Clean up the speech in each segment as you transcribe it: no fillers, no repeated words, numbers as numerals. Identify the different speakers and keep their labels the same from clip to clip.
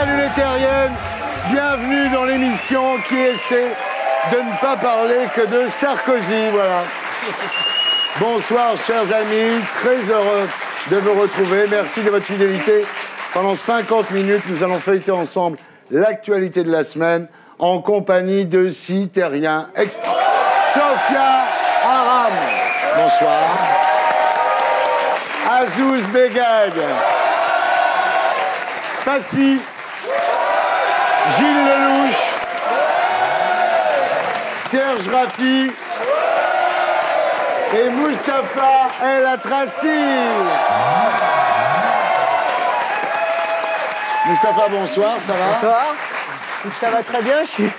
Speaker 1: Salut les terriennes, bienvenue dans l'émission qui essaie de ne pas parler que de Sarkozy, voilà. Bonsoir chers amis, très heureux de vous retrouver, merci de votre fidélité. Pendant 50 minutes, nous allons feuilleter ensemble l'actualité de la semaine en compagnie de 6 terriens extra. Sophia Aram, bonsoir. Azouz Begag. Passy. Gilles Lelouch. Serge Rafi. Et Mustapha El Atrassi. Mustapha, bonsoir, ça va?
Speaker 2: Bonsoir. Ça va très bien, je suis...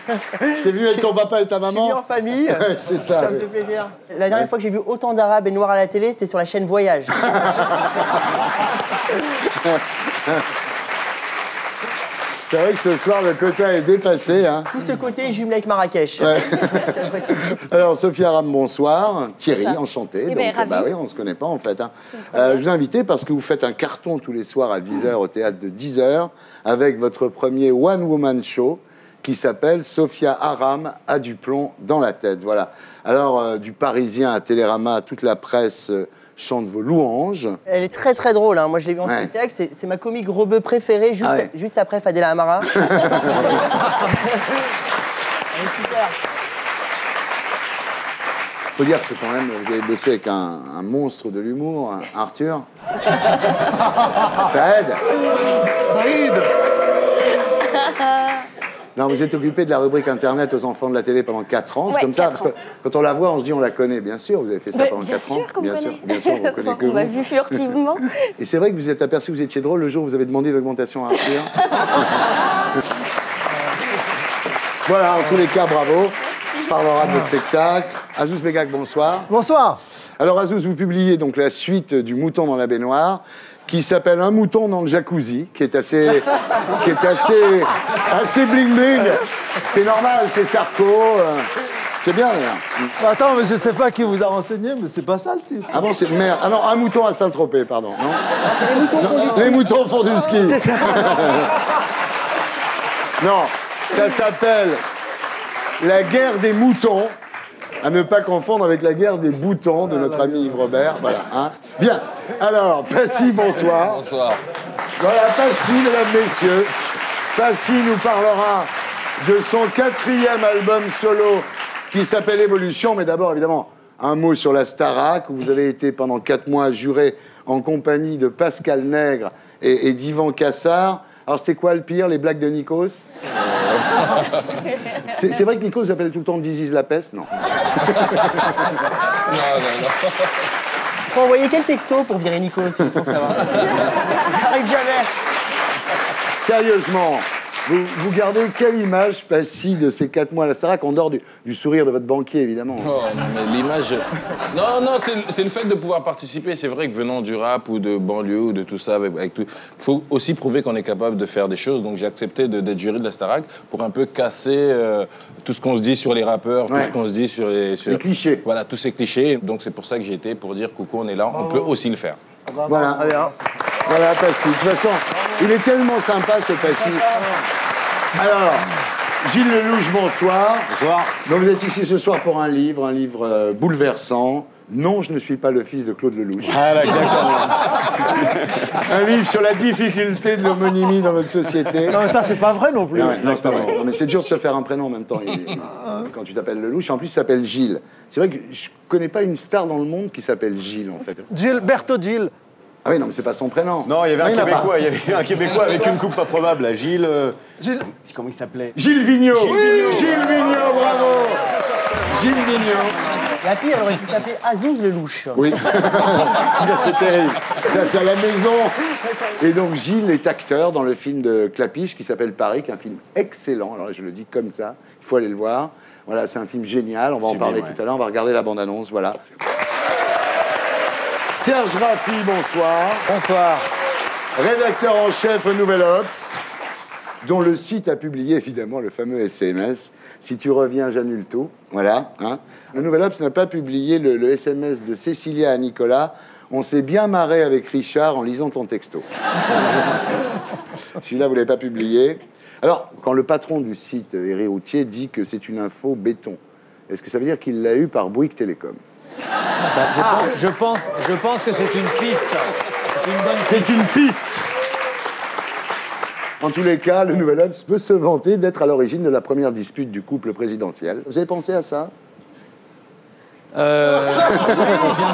Speaker 1: T'es venu avec ton papa et ta maman?
Speaker 2: Je suis en famille.
Speaker 1: C'est ça.
Speaker 2: Ça me fait plaisir. La dernière fois que j'ai vu autant d'Arabes et Noirs à la télé, c'était sur la chaîne Voyage.
Speaker 1: C'est vrai que ce soir, le quota est dépassé. Hein.
Speaker 2: Tout ce côté jumelé avec Marrakech.
Speaker 1: Ouais. Alors, Sophia Aram, bonsoir. Thierry, enchanté.
Speaker 3: Eh ben, ravi.
Speaker 1: Bah oui, on ne se connaît pas, en fait. Hein. Je vous ai invité parce que vous faites un carton tous les soirs à 10h au théâtre de 10h avec votre premier one-woman show qui s'appelle Sophia Aram a du plomb dans la tête. Voilà. Alors, du Parisien à Télérama, toute la presse chante vos louanges.
Speaker 2: Elle est très très drôle, hein. Moi je l'ai vu en spectacle, c'est ma comique rebeu préférée, juste après Fadela Amara. Elle est super.
Speaker 1: Faut dire que quand même, vous avez bossé avec un monstre de l'humour, Arthur. Ça aide. Ça aide. Non, vous êtes occupé de la rubrique Internet aux enfants de la télé pendant 4 ans. C'est comme ça, parce que quand on la voit, on se dit on la connaît. Bien sûr, vous avez fait ça pendant 4 ans. Bien sûr, on connaît que vous.
Speaker 3: On m'a vu furtivement.
Speaker 1: Et c'est vrai que vous êtes aperçu que vous étiez drôle le jour où vous avez demandé l'augmentation à Arthur. Voilà, en tous les cas, bravo. On parlera de votre spectacle. Azouz Begag, bonsoir.
Speaker 4: Bonsoir.
Speaker 1: Alors, Azouz, vous publiez donc la suite du Mouton dans la baignoire, qui s'appelle Un mouton dans le jacuzzi, qui est assez bling-bling. C'est normal, c'est Sarko. C'est bien, d'ailleurs.
Speaker 4: Attends, mais je sais pas qui vous a renseigné, mais c'est pas ça le titre.
Speaker 1: Ah bon, c'est merde. Ah non, Un mouton à Saint-Tropez, pardon. Non,
Speaker 2: C'est les moutons font du ski.
Speaker 1: les moutons font du ski. Non, ça s'appelle La guerre des moutons. À ne pas confondre avec La guerre des boutons de notre ami Yves Robert. Voilà, hein. Bien. Alors, Passy, bonsoir.
Speaker 5: Bonsoir.
Speaker 1: Voilà, Passy, mesdames, messieurs. Passy nous parlera de son 4e album solo qui s'appelle Évolution. Mais d'abord, évidemment, un mot sur la Starac, où vous avez été pendant 4 mois juré en compagnie de Pascal Nègre et d'Yvan Cassard. Alors, c'était quoi le pire, les blagues de Nikos? C'est vrai que Nikos s'appelle tout le temps This is la peste, non?
Speaker 5: Non.
Speaker 2: Faut envoyer quel texto pour virer Nico, si faut savoir. J'arrive jamais.
Speaker 1: Sérieusement, vous gardez quelle image, Passy, de ces 4 mois à la Starac, en dehors du sourire de votre banquier, évidemment?
Speaker 5: Oh, non, mais l'image... Non, c'est le fait de pouvoir participer. C'est vrai que venant du rap ou de banlieue ou de tout ça, avec tout... Il faut aussi prouver qu'on est capable de faire des choses. Donc j'ai accepté d'être jury de la Starac pour un peu casser tout ce qu'on se dit sur les rappeurs, tout ce qu'on se dit sur les
Speaker 1: clichés.
Speaker 5: Voilà, tous ces clichés. Donc c'est pour ça que j'ai été, pour dire coucou, on est là, on peut aussi le faire.
Speaker 1: Voilà. Voilà, Passy. De toute façon, il est tellement sympa, ce Passy. Alors, Gilles Lelouch, bonsoir.
Speaker 4: Bonsoir.
Speaker 1: Donc vous êtes ici ce soir pour un livre bouleversant. Non, je ne suis pas le fils de Claude Lelouch.
Speaker 4: Ah, là, exactement.
Speaker 1: Un livre sur la difficulté de l'homonymie dans notre société.
Speaker 4: Non, mais ça, c'est pas vrai non plus.
Speaker 1: Non, c'est pas vrai. Non, mais c'est dur de se faire un prénom en même temps. Quand tu t'appelles Lelouch, en plus, il s'appelle Gilles. C'est vrai que je connais pas une star dans le monde qui s'appelle Gilles, en fait.
Speaker 4: Gilberto Gil.
Speaker 1: Ah oui, non, mais c'est pas son prénom.
Speaker 6: Non, il y avait
Speaker 1: Non,
Speaker 6: un Québécois, avec une coupe pas probable, là. Gilles. C'est comment il s'appelait?
Speaker 1: Gilles Vigneault. Gilles Vigneault, bravo. Gilles Vigneault.
Speaker 2: La pire, elle aurait pu taper Azouz Lelouch.
Speaker 1: Oui. Ça, c'est terrible. Là, c'est à la maison. Et donc, Gilles est acteur dans le film de Clapiche qui s'appelle Paris, qui est un film excellent. Alors, je le dis comme ça. Il faut aller le voir. Voilà, c'est un film génial. On va en parler tout à l'heure. On va regarder la bande-annonce. Voilà. Serge Rafi, bonsoir.
Speaker 4: Bonsoir.
Speaker 1: Rédacteur en chef au Nouvel Obs, dont le site a publié évidemment le fameux SMS. Si tu reviens, j'annule tout. Voilà. Hein. Le Nouvel Obs n'a pas publié le SMS de Cécilia à Nicolas. On s'est bien marré avec Richard en lisant ton texto. Celui-là, vous ne l'avez pas publié. Alors, quand le patron du site, Éric Routier, dit que c'est une info béton, est-ce que ça veut dire qu'il l'a eu par Bouygues Télécom?
Speaker 3: Je pense que c'est une piste.
Speaker 1: C'est une piste. En tous les cas, le Nouvel Obs peut se vanter d'être à l'origine de la première dispute du couple présidentiel. Vous avez pensé à ça?
Speaker 3: Bien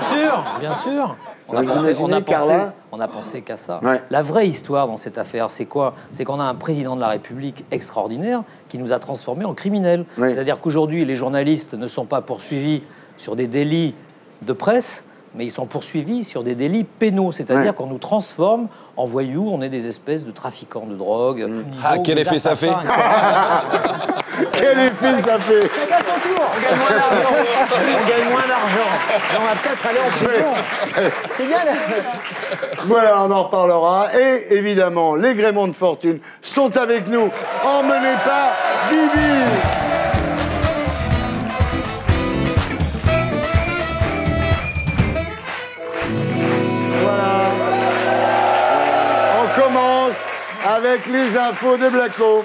Speaker 3: sûr.
Speaker 1: On
Speaker 3: a pensé qu'à ça.
Speaker 1: Ouais.
Speaker 3: La vraie histoire dans cette affaire, c'est quoi? C'est qu'on a un président de la République extraordinaire qui nous a transformés en criminels.
Speaker 1: Ouais.
Speaker 3: C'est-à-dire qu'aujourd'hui, les journalistes ne sont pas poursuivis sur des délits de presse, mais ils sont poursuivis sur des délits pénaux. C'est-à-dire qu'on nous transforme en voyous, on est des espèces de trafiquants de drogue.
Speaker 5: Ah, quel effet ça fait?
Speaker 1: Quel effet ça fait?
Speaker 3: Chacun son tour. On gagne moins d'argent. On va peut-être aller en prison.
Speaker 2: C'est bien.
Speaker 1: Voilà, on en reparlera. Et évidemment, les gréments de fortune sont avec nous. Emmenez pas Bibi. Voilà. On commence avec les infos de Blacko.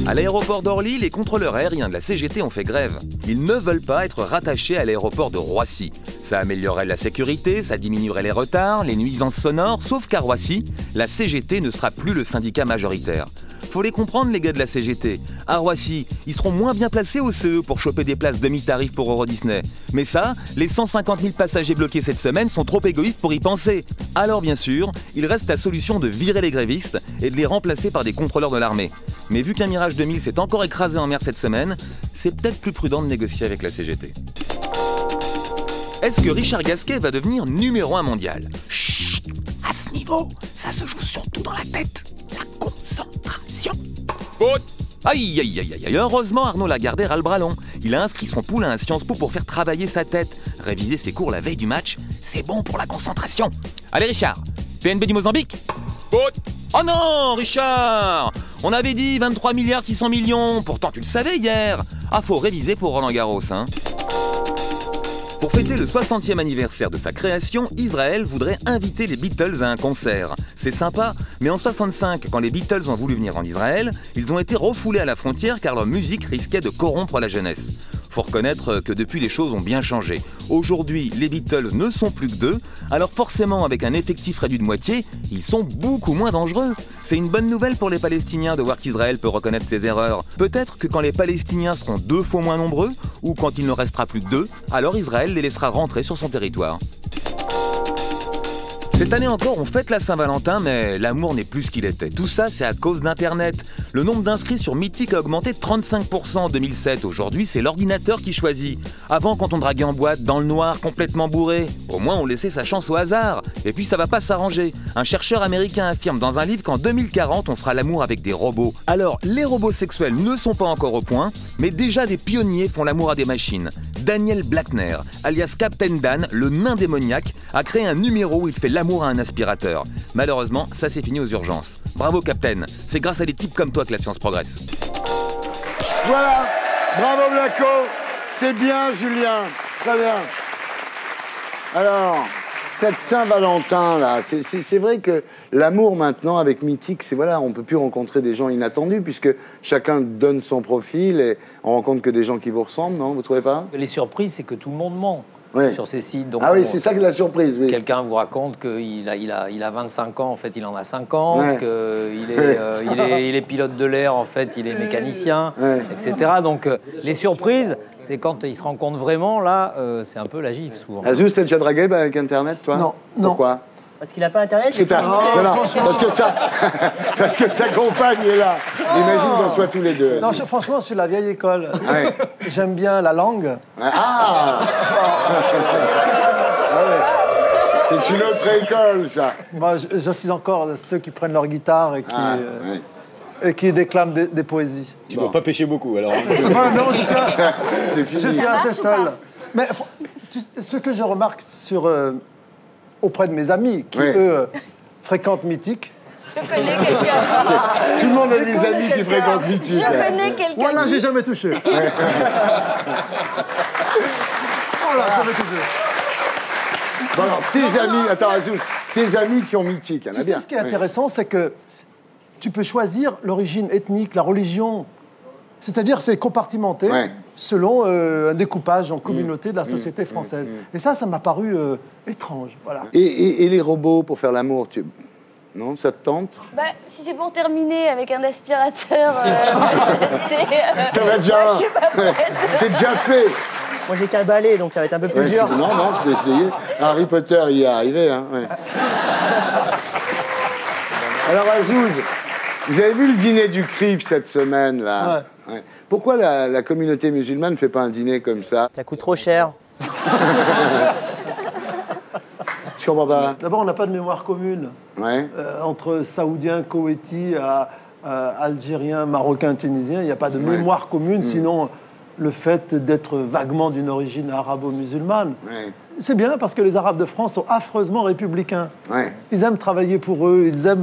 Speaker 7: À l'aéroport d'Orly, les contrôleurs aériens de la CGT ont fait grève. Ils ne veulent pas être rattachés à l'aéroport de Roissy. Ça améliorerait la sécurité, ça diminuerait les retards, les nuisances sonores, sauf qu'à Roissy, la CGT ne sera plus le syndicat majoritaire. Faut les comprendre, les gars de la CGT. À Roissy, ils seront moins bien placés au CE pour choper des places demi-tarif pour Euro Disney. Mais ça, les 150 000 passagers bloqués cette semaine sont trop égoïstes pour y penser. Alors bien sûr, il reste la solution de virer les grévistes et de les remplacer par des contrôleurs de l'armée. Mais vu qu'un Mirage 2000 s'est encore écrasé en mer cette semaine, c'est peut-être plus prudent de négocier avec la CGT. Est-ce que Richard Gasquet va devenir numéro 1 mondial? Chut! À ce niveau, ça se joue surtout dans la tête. La concentration. Faute! Aïe, aïe, aïe, aïe. Heureusement, Arnaud Lagardère a le bras long. Il a inscrit son poulain à Sciences Po pour faire travailler sa tête. Réviser ses cours la veille du match, c'est bon pour la concentration. Allez, Richard, PNB du Mozambique? Faute! Oh non, Richard! On avait dit 23 milliards 600 millions. Pourtant, tu le savais hier. Ah, faut réviser pour Roland Garros, hein. Pour fêter le 60e anniversaire de sa création, Israël voudrait inviter les Beatles à un concert. C'est sympa, mais en 65, quand les Beatles ont voulu venir en Israël, ils ont été refoulés à la frontière car leur musique risquait de corrompre la jeunesse. Faut reconnaître que depuis les choses ont bien changé. Aujourd'hui, les Beatles ne sont plus que 2, alors forcément avec un effectif réduit de moitié, ils sont beaucoup moins dangereux. C'est une bonne nouvelle pour les Palestiniens de voir qu'Israël peut reconnaître ses erreurs. Peut-être que quand les Palestiniens seront 2 fois moins nombreux, ou quand il ne restera plus que 2, alors Israël les laissera rentrer sur son territoire. Cette année encore, on fête la Saint-Valentin, mais l'amour n'est plus ce qu'il était. Tout ça, c'est à cause d'Internet. Le nombre d'inscrits sur Mythique a augmenté de 35% en 2007. Aujourd'hui, c'est l'ordinateur qui choisit. Avant, quand on draguait en boîte, dans le noir, complètement bourré, au moins on laissait sa chance au hasard. Et puis ça va pas s'arranger. Un chercheur américain affirme dans un livre qu'en 2040, on fera l'amour avec des robots. Alors, les robots sexuels ne sont pas encore au point, mais déjà des pionniers font l'amour à des machines. Daniel Blackner, alias Captain Dan, le nain démoniaque, a créé un numéro où il fait l'amour à un aspirateur. Malheureusement, ça s'est fini aux urgences. Bravo Captain, c'est grâce à des types comme toi que la science progresse.
Speaker 1: Voilà, bravo Blacko, c'est bien Julien, très bien. Alors, cette Saint-Valentin là, c'est vrai que l'amour maintenant avec Mythique, c'est voilà, on peut plus rencontrer des gens inattendus puisque chacun donne son profil et on rencontre que des gens qui vous ressemblent, non? Vous trouvez pas?
Speaker 3: Les surprises, c'est que tout le monde ment.
Speaker 1: Ouais.
Speaker 3: Sur ces sites. Donc
Speaker 1: ah oui, c'est ça que la surprise. Oui.
Speaker 3: Quelqu'un vous raconte qu'il a 25 ans, en fait il en a 50,
Speaker 1: ouais.
Speaker 3: qu'il est pilote de l'air, en fait il est mécanicien, ouais. etc. Donc les surprises, c'est quand ils se rencontrent vraiment, là, c'est un peu la gifle souvent.
Speaker 1: Azou, t'as déjà dragué avec Internet, toi?
Speaker 2: Non.
Speaker 1: Pourquoi?
Speaker 2: Parce qu'il n'a pas Internet.
Speaker 1: Parce que sa compagne est là. Imagine qu'on soit tous les deux.
Speaker 4: Non, franchement, je suis de la vieille école. Ouais. J'aime bien la langue.
Speaker 1: Ah, c'est une autre école, ça.
Speaker 4: Moi, je suis encore ceux qui prennent leur guitare et qui déclament des poésies.
Speaker 6: Tu ne vas pas pêcher beaucoup, alors.
Speaker 4: Non, je suis assez seul. Mais ce que je remarque auprès de mes amis qui, eux, fréquentent Mythique.
Speaker 8: Je connais quelqu'un.
Speaker 1: Tout le monde a des amis qui fréquentent Mythique.
Speaker 8: Je connais quelqu'un.
Speaker 4: Voilà, j'ai jamais touché. Voilà, jamais touché.
Speaker 1: Bon alors, tes amis, attends, Azouz, tes amis qui ont mythique,
Speaker 4: Tu sais, ce qui est intéressant, c'est que tu peux choisir l'origine ethnique, la religion. C'est-à-dire, c'est compartimenté selon un découpage en communauté de la société française. Et ça m'a paru étrange, voilà.
Speaker 1: Et les robots pour faire l'amour, non, ça te tente?
Speaker 8: Bah, si c'est pour terminer avec un aspirateur,
Speaker 1: T'en as déjà un. C'est déjà fait.
Speaker 2: Moi, j'ai qu'un balai, donc ça va être un peu plus dur.
Speaker 1: Non, tu peux essayer. Harry Potter y est arrivé. Hein, Alors, Azouz, vous avez vu le dîner du CRIF cette semaine, là? Ouais. Pourquoi la communauté musulmane ne fait pas un dîner comme ça?
Speaker 2: Ça coûte trop cher.
Speaker 1: Je comprends pas.
Speaker 4: D'abord, on n'a pas de mémoire commune. Entre Saoudiens, Koweïtis, Algériens, Marocains, Tunisiens, il n'y a pas de mémoire commune, sinon le fait d'être vaguement d'une origine arabo-musulmane. C'est bien parce que les Arabes de France sont affreusement républicains. Ils aiment travailler pour eux, ils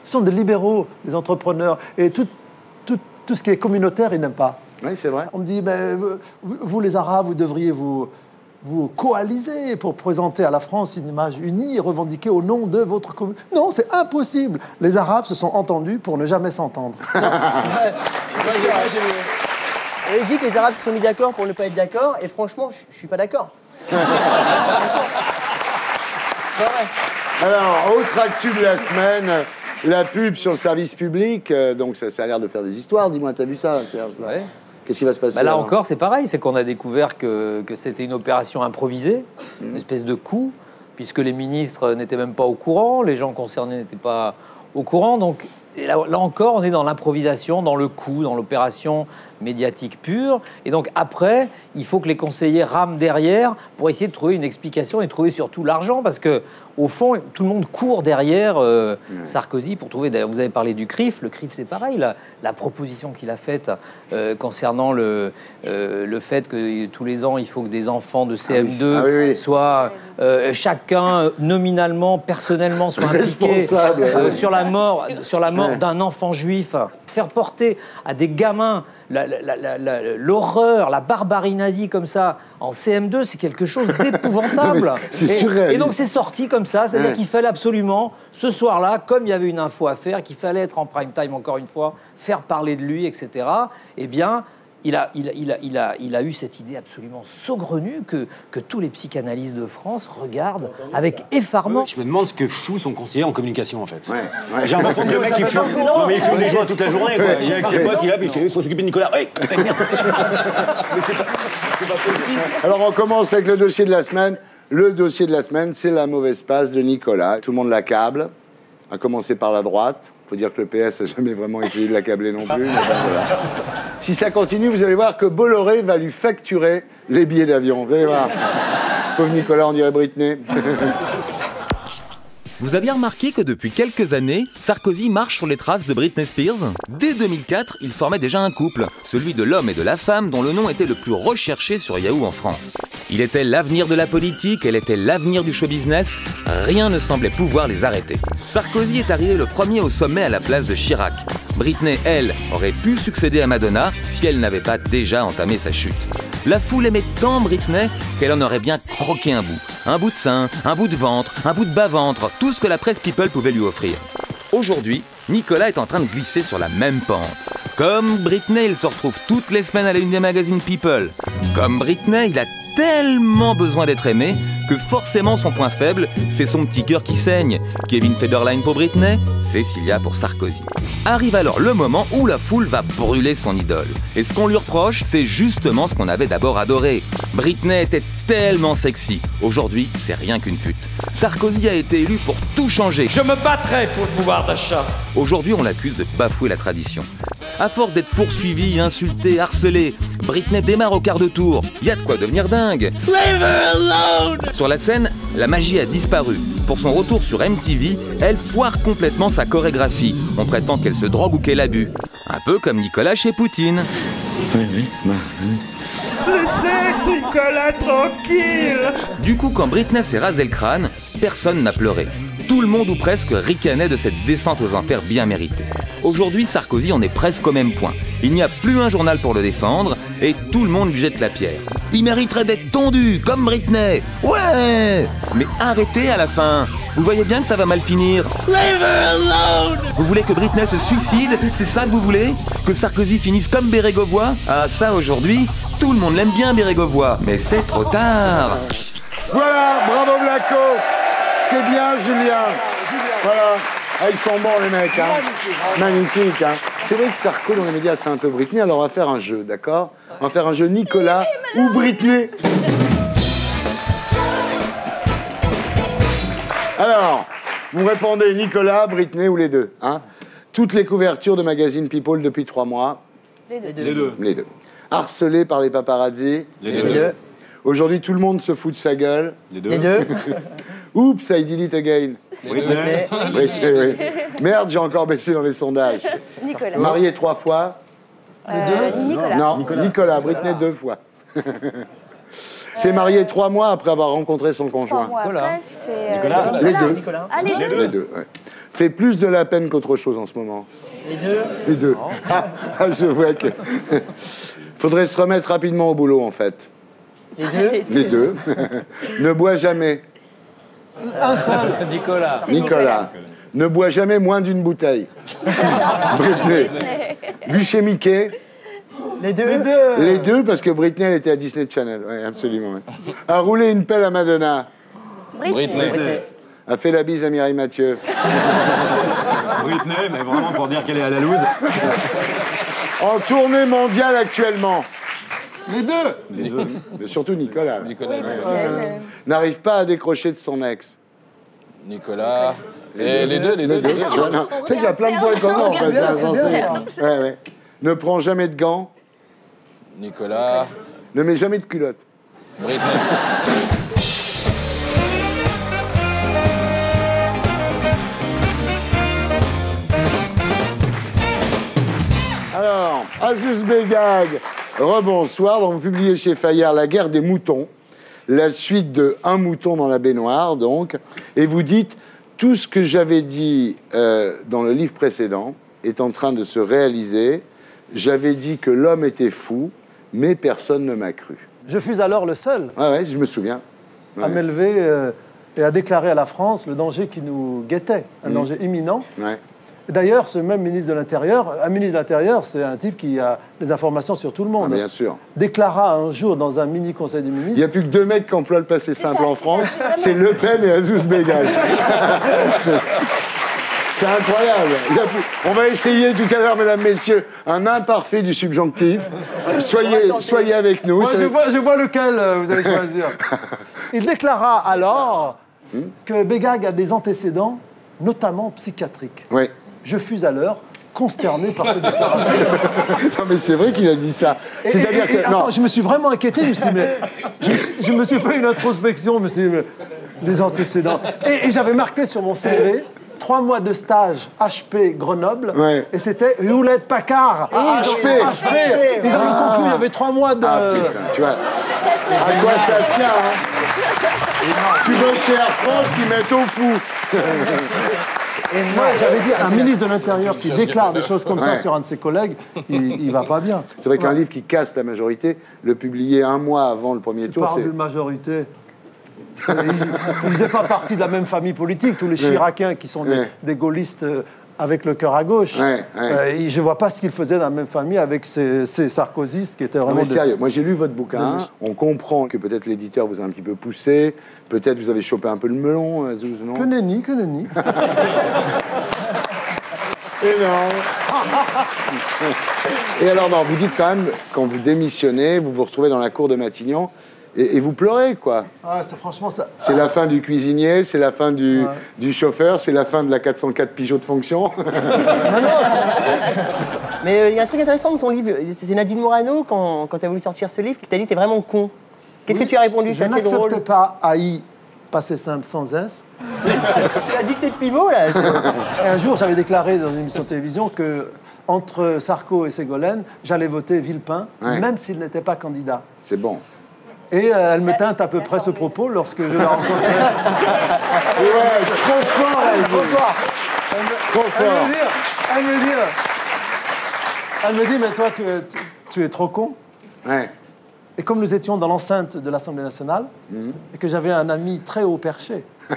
Speaker 4: sont des libéraux, des entrepreneurs. Et tout ce qui est communautaire, ils n'aiment pas.
Speaker 1: Oui, c'est vrai.
Speaker 4: On me dit, mais vous les Arabes, vous devriez vous coaliser pour présenter à la France une image unie et revendiquer au nom de votre commune. Non, c'est impossible. Les Arabes se sont entendus pour ne jamais s'entendre.
Speaker 2: Et je dis que les Arabes se sont mis d'accord pour ne pas être d'accord, et franchement, je suis pas d'accord.
Speaker 1: Alors, autre actu de la semaine, la pub sur le service public. Donc, ça a l'air de faire des histoires. Dis-moi, t'as vu ça, Serge? Qu'est-ce qui va se passer?
Speaker 3: Là encore, c'est pareil. C'est qu'on a découvert que c'était une opération improvisée, une espèce de coup, puisque les ministres n'étaient même pas au courant, les gens concernés n'étaient pas au courant. Donc, et là encore, on est dans l'improvisation, dans le coup, dans l'opération médiatique pure. Et donc après, il faut que les conseillers rament derrière pour essayer de trouver une explication et trouver surtout l'argent, parce que au fond, tout le monde court derrière Sarkozy pour trouver. D'ailleurs, vous avez parlé du CRIF. Le CRIF, c'est pareil. La proposition qu'il a faite concernant le fait que tous les ans, il faut que des enfants de CM2 soient chacun nominalement, personnellement, soient impliqués sur la mort d'un enfant juif. Faire porter à des gamins l'horreur, la barbarie nazie comme ça en CM2, c'est quelque chose d'épouvantable.
Speaker 1: C'est surréaliste.
Speaker 3: Et donc c'est sorti comme ça, c'est-à-dire qu'il fallait absolument, ce soir-là, comme il y avait une info à faire, qu'il fallait être en prime time encore une fois, faire parler de lui, etc. Eh bien, il a eu cette idée absolument saugrenue que tous les psychanalystes de France regardent avec effarement.
Speaker 6: Je me demande ce que fout son conseiller en communication, en fait. J'ai l'impression que le mec, il fume des joints toute la journée, quoi. Il est avec ses potes, il faut s'occuper de Nicolas. Oui. Mais c'est pas possible.
Speaker 1: Alors, on commence avec le dossier de la semaine. Le dossier de la semaine, c'est la mauvaise passe de Nicolas. Tout le monde l'accable, à commencer par la droite. Il faut dire que le PS n'a jamais vraiment essayé de l'accabler non plus. Mais voilà. Si ça continue, vous allez voir que Bolloré va lui facturer les billets d'avion. Vous allez voir. Pauvre Nicolas, on dirait Britney.
Speaker 7: Vous aviez remarqué que depuis quelques années, Sarkozy marche sur les traces de Britney Spears? Dès 2004, il formait déjà un couple, celui de l'homme et de la femme dont le nom était le plus recherché sur Yahoo en France. Il était l'avenir de la politique, elle était l'avenir du show business, rien ne semblait pouvoir les arrêter. Sarkozy est arrivé le premier au sommet à la place de Chirac. Britney, elle, aurait pu succéder à Madonna si elle n'avait pas déjà entamé sa chute. La foule aimait tant Britney qu'elle en aurait bien croqué un bout. Un bout de sein, un bout de ventre, un bout de bas-ventre, tout ce que la presse People pouvait lui offrir. Aujourd'hui, Nicolas est en train de glisser sur la même pente. Comme Britney, il se retrouve toutes les semaines à la une des magazines People. Comme Britney, il a tellement besoin d'être aimé que forcément son point faible, c'est son petit cœur qui saigne. Kevin Federline pour Britney, Cécilia pour Sarkozy. Arrive alors le moment où la foule va brûler son idole. Et ce qu'on lui reproche, c'est justement ce qu'on avait d'abord adoré. Britney était tellement sexy. Aujourd'hui, c'est rien qu'une pute. Sarkozy a été élu pour tout changer.
Speaker 9: Je me battrai pour le pouvoir d'achat.
Speaker 7: Aujourd'hui, on l'accuse de bafouer la tradition. À force d'être poursuivi, insulté, harcelé, Britney démarre au quart de tour. Y a de quoi devenir dingue.
Speaker 9: Leave her alone.
Speaker 7: Sur la scène, la magie a disparu. Pour son retour sur MTV, elle foire complètement sa chorégraphie. On prétend qu'elle se drogue ou qu'elle a bu. Un peu comme Nicolas chez Poutine.
Speaker 9: Laissez Nicolas tranquille.
Speaker 7: Du coup, quand Britney s'est rasé le crâne, personne n'a pleuré. Tout le monde ou presque ricanait de cette descente aux enfers bien méritée. Aujourd'hui, Sarkozy en est presque au même point. Il n'y a plus un journal pour le défendre, et tout le monde lui jette la pierre. Il mériterait d'être tondu, comme Britney. Ouais! Mais arrêtez à la fin. Vous voyez bien que ça va mal finir.
Speaker 9: Leave her alone!
Speaker 7: Vous voulez que Britney se suicide? C'est ça que vous voulez? Que Sarkozy finisse comme Bérégovoy? Ah, ça, aujourd'hui, tout le monde l'aime bien, Bérégovoy. Mais c'est trop tard.
Speaker 1: Voilà, bravo Blanco. C'est bien, Julien. Voilà. Ah, ils sont bons, les mecs. Hein. Magnifique. Hein. C'est vrai que Sarko, dans les médias, c'est un peu Britney. Alors, on va faire un jeu, d'accord? On va faire un jeu Nicolas ou Britney. Alors, vous répondez Nicolas, Britney ou les deux. Hein? Toutes les couvertures de magazine People depuis 3 mois.
Speaker 8: Les deux.
Speaker 6: Les deux.
Speaker 1: Les deux. Harcelé par les paparazzis.
Speaker 6: Les deux.
Speaker 1: Aujourd'hui, tout le monde se fout de sa gueule.
Speaker 6: Les deux.
Speaker 2: Les deux.
Speaker 1: Oups, I did it again.
Speaker 6: Britney.
Speaker 1: Britney, oui. Merde, j'ai encore baissé dans les sondages.
Speaker 8: Nicolas.
Speaker 1: Marié 3 fois.
Speaker 8: Nicolas.
Speaker 1: Non, Nicolas. Britney 2 fois. C'est marié 3 mois après avoir rencontré son
Speaker 8: 3
Speaker 1: conjoint.
Speaker 8: mois après, c'est...
Speaker 6: Nicolas.
Speaker 1: Les deux.
Speaker 2: Nicolas.
Speaker 8: Ah, les deux.
Speaker 1: Les deux, ouais. Fait plus de la peine qu'autre chose en ce moment.
Speaker 2: Les deux.
Speaker 1: Les deux. Ah, je vois que... Faudrait se remettre rapidement au boulot, en fait.
Speaker 2: Les deux.
Speaker 1: Les deux. Ne bois jamais.
Speaker 4: Un seul.
Speaker 3: Nicolas.
Speaker 1: Nicolas. Ne bois jamais moins d'une bouteille. Britney. Vu chez Mickey.
Speaker 2: Les deux.
Speaker 1: Les deux, parce que Britney, elle était à Disney Channel. Oui, absolument. Ouais. A roulé une pelle à Madonna.
Speaker 5: Britney.
Speaker 1: A fait la bise à Mireille Mathieu.
Speaker 6: Britney, mais vraiment pour dire qu'elle est à la loose.
Speaker 1: En tournée mondiale actuellement.
Speaker 4: Les deux.
Speaker 1: Les deux. Mais surtout Nicolas.
Speaker 5: Nicolas.
Speaker 1: N'arrive pas à décrocher de son ex.
Speaker 5: Nicolas. Et les deux.
Speaker 1: Tu sais qu'il y a plein de points communs, en fait. C'est insensé. Ouais, ouais. Ne prends jamais de gants.
Speaker 5: Nicolas.
Speaker 1: Ne mets jamais de culotte.
Speaker 5: Britney.
Speaker 1: Alors, Azus Begag, rebonsoir. Donc, vous publiez chez Fayard La guerre des moutons, la suite de Un mouton dans la baignoire, donc. Et vous dites, tout ce que j'avais dit dans le livre précédent est en train de se réaliser. J'avais dit que l'homme était fou, mais personne ne m'a cru.
Speaker 4: Je fus alors le seul
Speaker 1: Ouais, je me souviens.
Speaker 4: à m'élever et à déclarer à la France le danger qui nous guettait, un danger imminent.
Speaker 1: Ouais.
Speaker 4: D'ailleurs, ce même ministre de l'Intérieur, un ministre de l'Intérieur, c'est un type qui a les informations sur tout le monde.
Speaker 1: Ah, bien sûr.
Speaker 4: Déclara un jour dans un mini-conseil des
Speaker 1: Il
Speaker 4: ministres...
Speaker 1: n'y a plus que 2 mecs qui emploient le passé simple
Speaker 8: ça,
Speaker 1: en
Speaker 8: c'est
Speaker 1: France,
Speaker 8: ça,
Speaker 1: c'est Le Pen et Azus Begag. C'est incroyable. On va essayer tout à l'heure, mesdames, messieurs, un imparfait du subjonctif. Soyez avec nous.
Speaker 4: Moi, je vois lequel vous allez choisir. Il déclara alors que Begag a des antécédents, notamment psychiatriques.
Speaker 1: Oui.
Speaker 4: Je fus alors consterné par cette déclaration.
Speaker 1: Non, mais c'est vrai qu'il a dit ça. C'est-à-dire que...
Speaker 4: Attends,
Speaker 1: non.
Speaker 4: je me suis vraiment inquiété. Je me suis dit, mais... Je me suis fait une introspection. Je me suis dit, mais... des antécédents. Et j'avais marqué sur mon CV... 3 mois de stage HP Grenoble,
Speaker 1: Ouais.
Speaker 4: et c'était Hewlett Packard.
Speaker 1: HP.
Speaker 4: Ils avaient conclu, il y avait 3 mois de...
Speaker 1: Ah, putain, tu vois, à quoi ça tient, hein? Tu vas chez Air France, ils mettent au fou.
Speaker 4: Et moi, j'avais dit, un ministre de l'Intérieur qui déclare des choses comme ça
Speaker 1: Ouais.
Speaker 4: sur un de ses collègues, il va pas bien.
Speaker 1: C'est vrai qu'un livre qui casse la majorité, le publier 1 mois avant le premier
Speaker 4: Tu
Speaker 1: tour,
Speaker 4: parles
Speaker 1: c'est...
Speaker 4: d'une majorité. Ils ne faisaient pas partie de la même famille politique, tous les Chiraciens qui sont des gaullistes avec le cœur à gauche. Et je ne vois pas ce qu'ils faisaient dans la même famille avec ces sarkozystes qui étaient
Speaker 1: Non,
Speaker 4: vraiment...
Speaker 1: mais sérieux, moi j'ai lu votre bouquin, on comprend que peut-être l'éditeur vous a un petit peu poussé, peut-être vous avez chopé un peu le melon, Azouz, non?
Speaker 4: Que nenni.
Speaker 1: Énorme. Et alors, non, vous dites quand même, quand vous démissionnez, vous vous retrouvez dans la cour de Matignon, et vous pleurez, quoi.
Speaker 4: Ah, franchement, ça...
Speaker 1: C'est la fin du cuisinier, c'est la fin du chauffeur, c'est la fin de la 404 Pigeot de fonction.
Speaker 2: Mais il y a un truc intéressant dans ton livre. C'est Nadine Morano, quand tu as voulu sortir ce livre, qui t'a dit « t'es vraiment con ». Qu'est-ce que tu as répondu?
Speaker 4: Je
Speaker 2: C'est assez drôle.
Speaker 4: n'acceptais pas AI, passé simple sans S.
Speaker 2: C'est la dictée de pivot, là.
Speaker 4: Et un jour, j'avais déclaré dans une émission de télévision que entre Sarko et Ségolène, j'allais voter Villepin, même s'il n'était pas candidat.
Speaker 1: C'est bon.
Speaker 4: Et elle me tinte à peu près ce propos lorsque je la rencontrais.
Speaker 1: Ouais, trop fort,
Speaker 4: Trop fort.
Speaker 1: trop fort.
Speaker 4: Elle me dit, mais toi, tu es trop con.
Speaker 1: Ouais.
Speaker 4: Et comme nous étions dans l'enceinte de l'Assemblée nationale, et que j'avais un ami très haut perché, et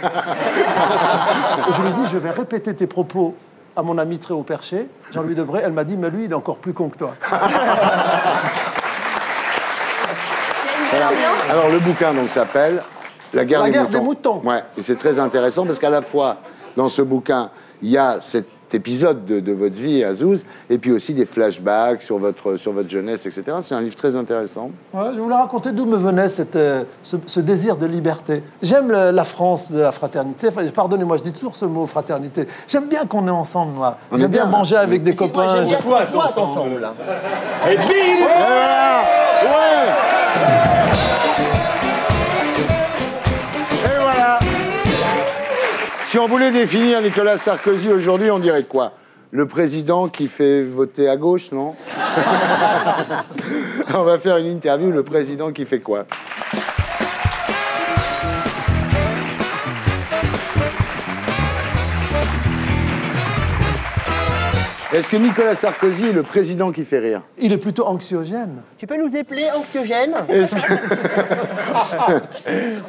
Speaker 4: je lui ai dit, je vais répéter tes propos à mon ami très haut perché, Jean-Louis Debré. Elle m'a dit, mais lui, il est encore plus con que toi.
Speaker 1: Alors le bouquin donc s'appelle La guerre des moutons. Ouais, et c'est très intéressant parce qu'à la fois dans ce bouquin il y a cet épisode de votre vie à Zouz et puis aussi des flashbacks sur votre jeunesse, etc. C'est un livre très intéressant.
Speaker 4: Ouais, je voulais raconter d'où me venait ce désir de liberté. J'aime la France de la fraternité. Enfin, pardonnez-moi, je dis toujours ce mot, fraternité. J'aime bien qu'on est ensemble, moi. J'aime bien manger avec des copains.
Speaker 2: J'aime bien qu'on soit ensemble. Là.
Speaker 1: Et bim, voilà. Ouais. Et voilà. Si on voulait définir Nicolas Sarkozy aujourd'hui, on dirait quoi? Le président qui fait voter à gauche, non? On va faire une interview, le président qui fait quoi? Est-ce que Nicolas Sarkozy est le président qui fait rire?
Speaker 4: Il est plutôt anxiogène.
Speaker 2: Tu peux nous épeler anxiogène?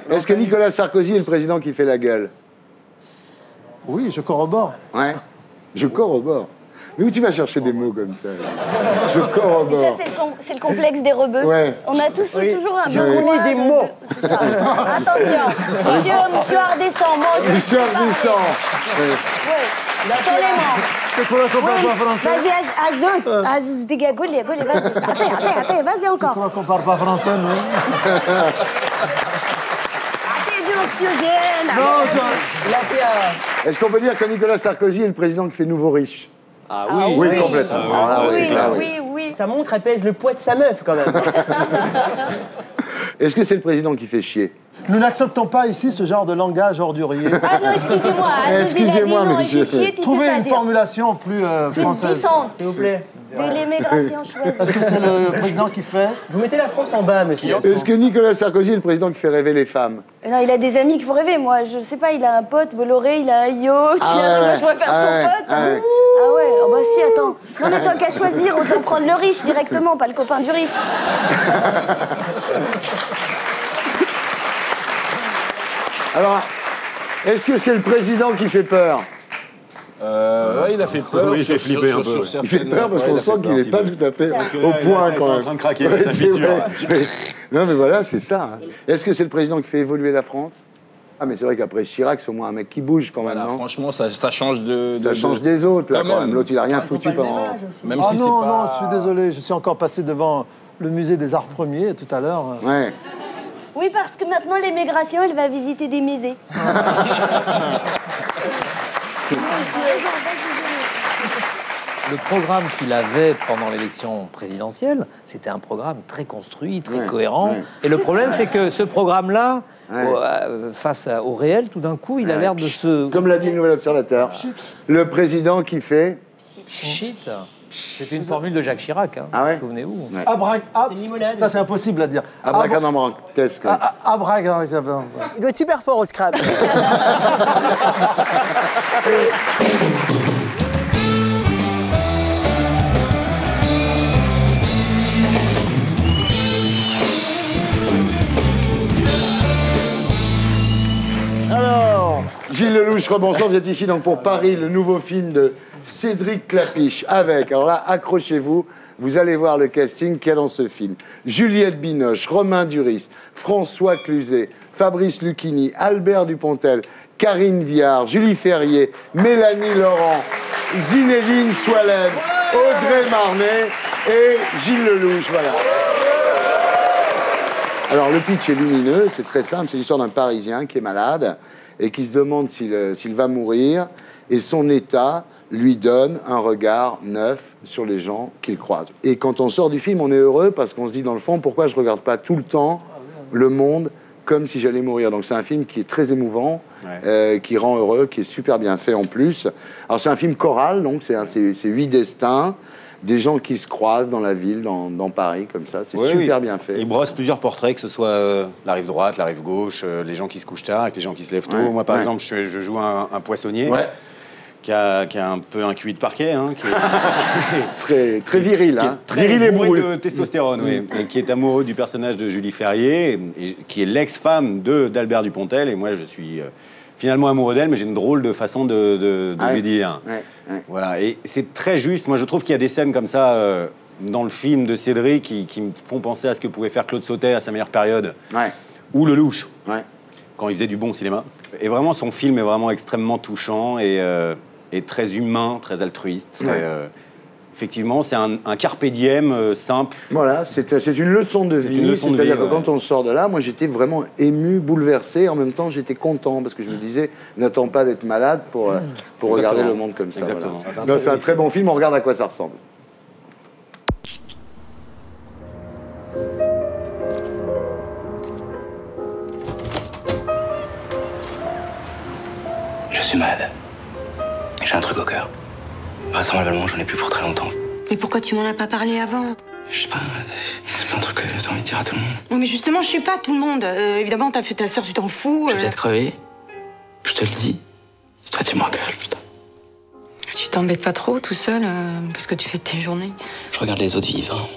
Speaker 1: Est-ce que Nicolas Sarkozy est le président qui fait la gueule?
Speaker 4: Oui, je corrobore.
Speaker 1: Ouais, je corrobore. Mais où tu vas chercher des mots comme ça? Je corrobore.
Speaker 8: Et ça, c'est le complexe des rebeux.
Speaker 1: Ouais.
Speaker 8: On a tous toujours un
Speaker 2: Je
Speaker 8: besoin
Speaker 2: connais des mots.
Speaker 8: C'est ça. Attention. Monsieur Ardessan, moi aussi.
Speaker 1: Monsieur Ardessan.
Speaker 8: Oui. Sur les mains.
Speaker 4: C'est pour la compare pas français.
Speaker 8: Vas-y, Azouz, Bigagoul, vas-y. Attends, vas-y encore.
Speaker 4: Pourquoi qu'on parle pas français, non?
Speaker 8: Anxiogène.
Speaker 4: Non,
Speaker 1: Est-ce qu'on peut dire que Nicolas Sarkozy est le président qui fait nouveau riche?
Speaker 3: Ah oui,
Speaker 1: oui, complètement.
Speaker 8: Oui.
Speaker 2: Sa montre, elle pèse le poids de sa meuf, quand même.
Speaker 1: Est-ce que c'est le président qui fait chier?
Speaker 4: Nous n'acceptons pas ici ce genre de langage ordurier.
Speaker 8: Ah non, excusez-moi.
Speaker 1: Excusez-moi, monsieur.
Speaker 4: Trouvez une formulation plus française.
Speaker 8: Glissante.
Speaker 2: S'il vous plaît.
Speaker 8: De l'immigration choisie.
Speaker 4: Est-ce que c'est le président qui fait?
Speaker 2: Vous mettez la France en bas, monsieur.
Speaker 1: Est-ce que Nicolas Sarkozy est le président qui fait rêver les femmes?
Speaker 8: Non, il a des amis qui font rêver. Moi, je sais pas, il a un pote, Bolloré, il a un yacht. Je pourrais faire son pote. Ah ouais, oh bah si, attends. Non, mais tant qu'à choisir, autant prendre le riche directement, pas le copain du riche.
Speaker 1: Alors, est-ce que c'est le président qui fait peur?
Speaker 5: Ouais, il a fait peur.
Speaker 6: Oui, il fait flipper un peu.
Speaker 1: Il fait peur parce qu'on sent qu'il n'est pas tout à fait au point, quand même.
Speaker 6: Il est en train de craquer, sa fissure.
Speaker 1: Non, mais voilà, c'est ça. Est-ce que c'est le président qui fait évoluer la France? Ah, mais c'est vrai qu'après Chirac, c'est au moins un mec qui bouge, quand même,
Speaker 5: Voilà,
Speaker 1: non?
Speaker 5: franchement, ça change de...
Speaker 1: Ça change des autres, là, quand même. L'autre, il a rien foutu pendant...
Speaker 5: Même
Speaker 4: Ah
Speaker 5: si
Speaker 4: non,
Speaker 5: c'est pas...
Speaker 4: non, je suis désolé. Je suis encore passé devant le musée des Arts Premiers tout à l'heure.
Speaker 1: Ouais.
Speaker 8: Oui, parce que maintenant, l'immigration, elle va visiter des musées.
Speaker 3: Le programme qu'il avait pendant l'élection présidentielle, c'était un programme très construit, très cohérent. Ouais. Et le problème, c'est que ce programme-là, face au réel, tout d'un coup, il a l'air de se...
Speaker 1: Comme l'a dit le Nouvel Observateur, le président qui fait...
Speaker 3: Shit. C'est une formule de Jacques Chirac, hein.
Speaker 1: Ah ouais?
Speaker 3: Souvenez-vous.
Speaker 1: Ouais.
Speaker 4: Ça, c'est impossible à dire.
Speaker 1: Abracadabrantesque.
Speaker 4: Abracadabra.
Speaker 2: Il doit être super fort au Scrabble.
Speaker 1: Alors, Gilles Lelouch, rebonsoir, vous êtes ici donc pour Paris, le nouveau film de Cédric Klapisch, avec, alors là, accrochez-vous, vous allez voir le casting qu'il y a dans ce film. Juliette Binoche, Romain Duris, François Cluzet, Fabrice Lucchini, Albert Dupontel, Karine Viard, Julie Ferrier, Mélanie Laurent, Zinedine Soilem, Audrey Marnet et Gilles Lelouch, voilà. Alors, le pitch est lumineux, c'est très simple, c'est l'histoire d'un Parisien qui est malade et qui se demande s'il va mourir, et son état lui donne un regard neuf sur les gens qu'il croise. Et quand on sort du film, on est heureux parce qu'on se dit, dans le fond, pourquoi je ne regarde pas tout le temps le monde comme si j'allais mourir. Donc c'est un film qui est très émouvant, qui rend heureux, qui est super bien fait en plus. Alors c'est un film choral, donc c'est 8 destins, des gens qui se croisent dans la ville, dans Paris, comme ça. C'est super bien fait.
Speaker 6: Il brosse plusieurs portraits, que ce soit la rive droite, la rive gauche, les gens qui se couchent tard, avec les gens qui se lèvent tôt. Moi, par exemple, je joue un poissonnier qui a un peu un QI de parquet, hein, qui
Speaker 1: est très viril, hein.
Speaker 6: Très viril et bourru de testostérone, oui, et qui est amoureux du personnage de Julie Ferrier, et qui est l'ex-femme d'Albert Dupontel, et moi je suis finalement amoureux d'elle, mais j'ai une drôle de façon de lui dire. Voilà, et c'est très juste. Moi je trouve qu'il y a des scènes comme ça dans le film de Cédric qui me font penser à ce que pouvait faire Claude Sautet à sa meilleure période, ou Lelouch, quand il faisait du bon cinéma. Et vraiment, son film est vraiment extrêmement touchant et très humain, très altruiste. Effectivement, c'est un carpe diem simple.
Speaker 1: Voilà, c'est une leçon de vie. C'est-à-dire que quand on sort de là, moi j'étais vraiment ému, bouleversé. En même temps, j'étais content parce que je me disais, n'attends pas d'être malade pour regarder le monde comme ça.
Speaker 6: Exactement.
Speaker 1: Voilà. C'est un très bon film, on regarde à quoi ça ressemble.
Speaker 10: Je suis malade. J'ai un truc au cœur. Vraisemblablement, j'en ai plus pour très longtemps.
Speaker 11: Mais pourquoi tu m'en as pas parlé avant?
Speaker 10: Je sais pas, c'est pas un truc que t'as envie de dire à tout le monde.
Speaker 11: Oui, mais justement, je suis pas tout le monde. Évidemment, t'as fait ta sœur, tu t'en fous.
Speaker 10: Je vais peut-être crever. Je te le dis. Toi, tu m'engueules, putain.
Speaker 11: Tu t'embêtes pas trop tout seul? Qu'est-ce que tu fais de tes journées?
Speaker 10: Je regarde les autres vivre.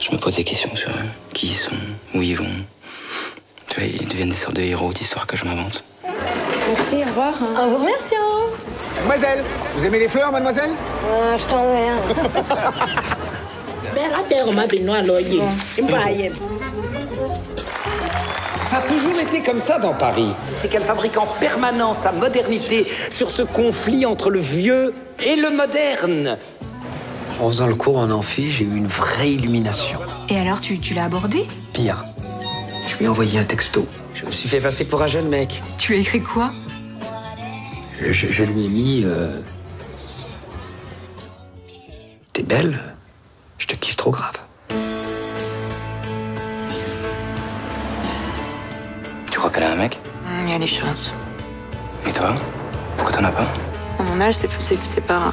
Speaker 10: Je me pose des questions sur eux. Qui ils sont, où ils vont. Tu vois, ils deviennent des sortes de héros d'histoires que je m'invente.
Speaker 11: Merci, au revoir. Au revoir, merci.
Speaker 12: Mademoiselle, vous aimez les fleurs, mademoiselle?
Speaker 11: Je t'emmerde.
Speaker 13: Ça a toujours été comme ça dans Paris. C'est qu'elle fabrique en permanence sa modernité sur ce conflit entre le vieux et le moderne.
Speaker 10: En faisant le cours en amphi, j'ai eu une vraie illumination.
Speaker 11: Et alors, tu l'as abordé?
Speaker 10: Pire, je lui ai envoyé un texto.
Speaker 13: Je me suis fait passer pour un jeune mec.
Speaker 11: Tu lui as écrit quoi?
Speaker 10: Je lui ai mis... T'es belle, je te kiffe trop grave. Tu crois qu'elle a un mec?
Speaker 11: Il y a des chances.
Speaker 10: Et toi? Pourquoi t'en as pas?
Speaker 11: À mon âge, c'est pas rare.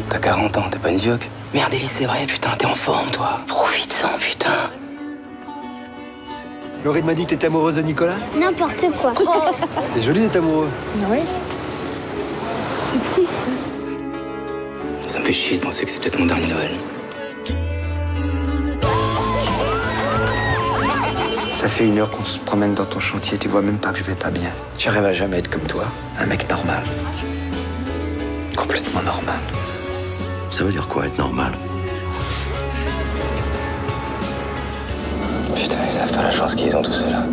Speaker 10: T'as 40 ans, t'es pas une vieille. Merde, Elise, c'est vrai, putain, t'es en forme, toi. Profite-en, putain.
Speaker 12: Laurie m'a dit que t'étais amoureuse de Nicolas?
Speaker 8: N'importe quoi.
Speaker 12: C'est joli d'être amoureux.
Speaker 11: Oui. Si.
Speaker 10: Ça me fait chier de penser que c'est peut-être mon dernier Noël. Ça fait 1 heure qu'on se promène dans ton chantier, tu vois même pas que je vais pas bien. Tu rêves à jamais être comme toi, un mec normal. Complètement normal. Ça veut dire quoi, être normal? Putain, ils savent pas la chance qu'ils ont tous ceux-là.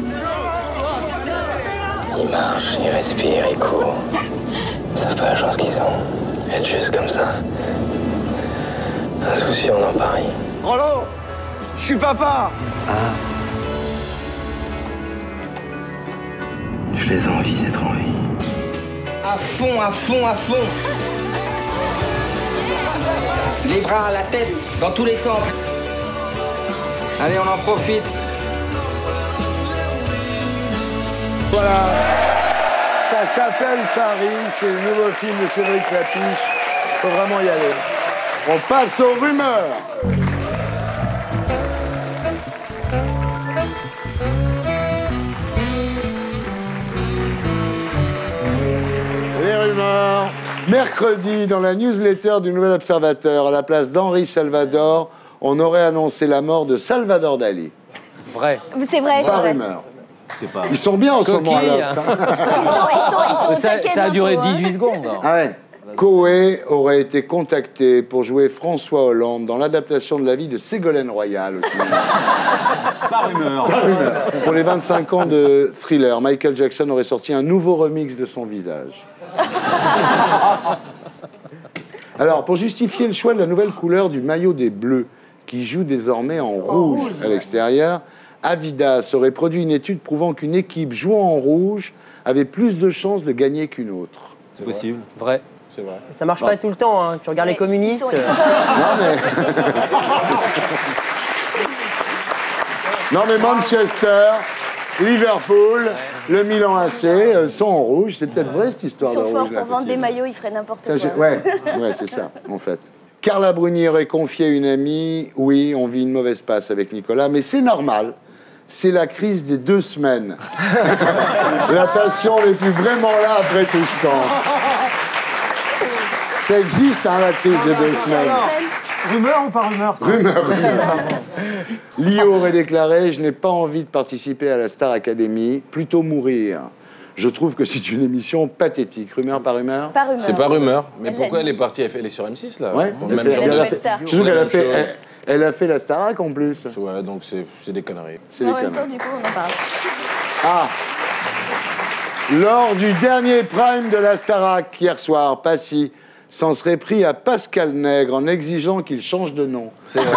Speaker 10: Ils marchent, ils respirent, ils courent. Ils savent pas la chance qu'ils ont. Être juste comme ça. Insouciant dans Paris.
Speaker 12: Rollo, je suis papa.
Speaker 10: Je les envie d'être en vie.
Speaker 13: À fond, à fond, à fond. Les bras à la tête, dans tous les sens. Allez, on en profite.
Speaker 1: Voilà. Ça s'appelle Paris, c'est le nouveau film de Cédric Lapiche. Faut vraiment y aller. On passe aux rumeurs. Les rumeurs. Mercredi, dans la newsletter du Nouvel Observateur, à la place d'Henri Salvador, on aurait annoncé la mort de Salvador Dali.
Speaker 3: Vrai.
Speaker 8: C'est vrai, c'est vrai.
Speaker 1: Rumeur. Ils sont bien en ce moment, alors.
Speaker 8: Ils sont
Speaker 3: Ça a duré 18 secondes.
Speaker 1: Ah ouais. Coé aurait été contacté pour jouer François Hollande dans l'adaptation de la vie de Ségolène Royal au cinéma.
Speaker 6: Par rumeur.
Speaker 1: Par rumeur. Pour les 25 ans de Thriller, Michael Jackson aurait sorti un nouveau remix de son visage. Alors, pour justifier le choix de la nouvelle couleur du maillot des Bleus, qui joue désormais en rouge à l'extérieur, Adidas aurait produit une étude prouvant qu'une équipe jouant en rouge avait plus de chances de gagner qu'une autre.
Speaker 6: C'est possible.
Speaker 3: Vrai.
Speaker 5: C'est vrai.
Speaker 2: Ça marche pas tout le temps, hein. Tu regardes les communistes.
Speaker 1: Non mais Manchester, Liverpool, le Milan AC sont en rouge. C'est peut-être vrai cette histoire
Speaker 8: Ils
Speaker 1: de
Speaker 8: sont
Speaker 1: rouge.
Speaker 8: forts
Speaker 1: là,
Speaker 8: pour vendre
Speaker 1: facile.
Speaker 8: des maillots, ils feraient n'importe quoi.
Speaker 1: Ouais, c'est ça, en fait. Carla Bruni aurait confié à une amie, oui, on vit une mauvaise passe avec Nicolas, mais c'est normal. C'est la crise des 2 semaines. La passion n'est plus vraiment là après tout ce temps. Ça existe, hein, la crise des 2 semaines.
Speaker 4: Rumeur ou pas rumeur ça?
Speaker 1: Rumeur. Lio aurait déclaré « Je n'ai pas envie de participer à la Star Academy, plutôt mourir. Je trouve que c'est une émission pathétique. » Rumeur par rumeur?
Speaker 8: Pas rumeur.
Speaker 5: C'est pas rumeur. Mais pourquoi elle est partie? Elle est sur M6, là.
Speaker 1: Ouais,
Speaker 5: Pour le même genre.
Speaker 1: Surtout qu'elle a fait... Elle a fait la Starac en plus.
Speaker 5: Ouais, donc c'est des conneries.
Speaker 1: C'est des
Speaker 8: En même
Speaker 1: conneries.
Speaker 8: temps, du coup, on en parle.
Speaker 1: Ah! Lors du dernier prime de la Starac, hier soir, Passy s'en serait pris à Pascal Nègre en exigeant qu'il change de nom.
Speaker 5: C'est vrai.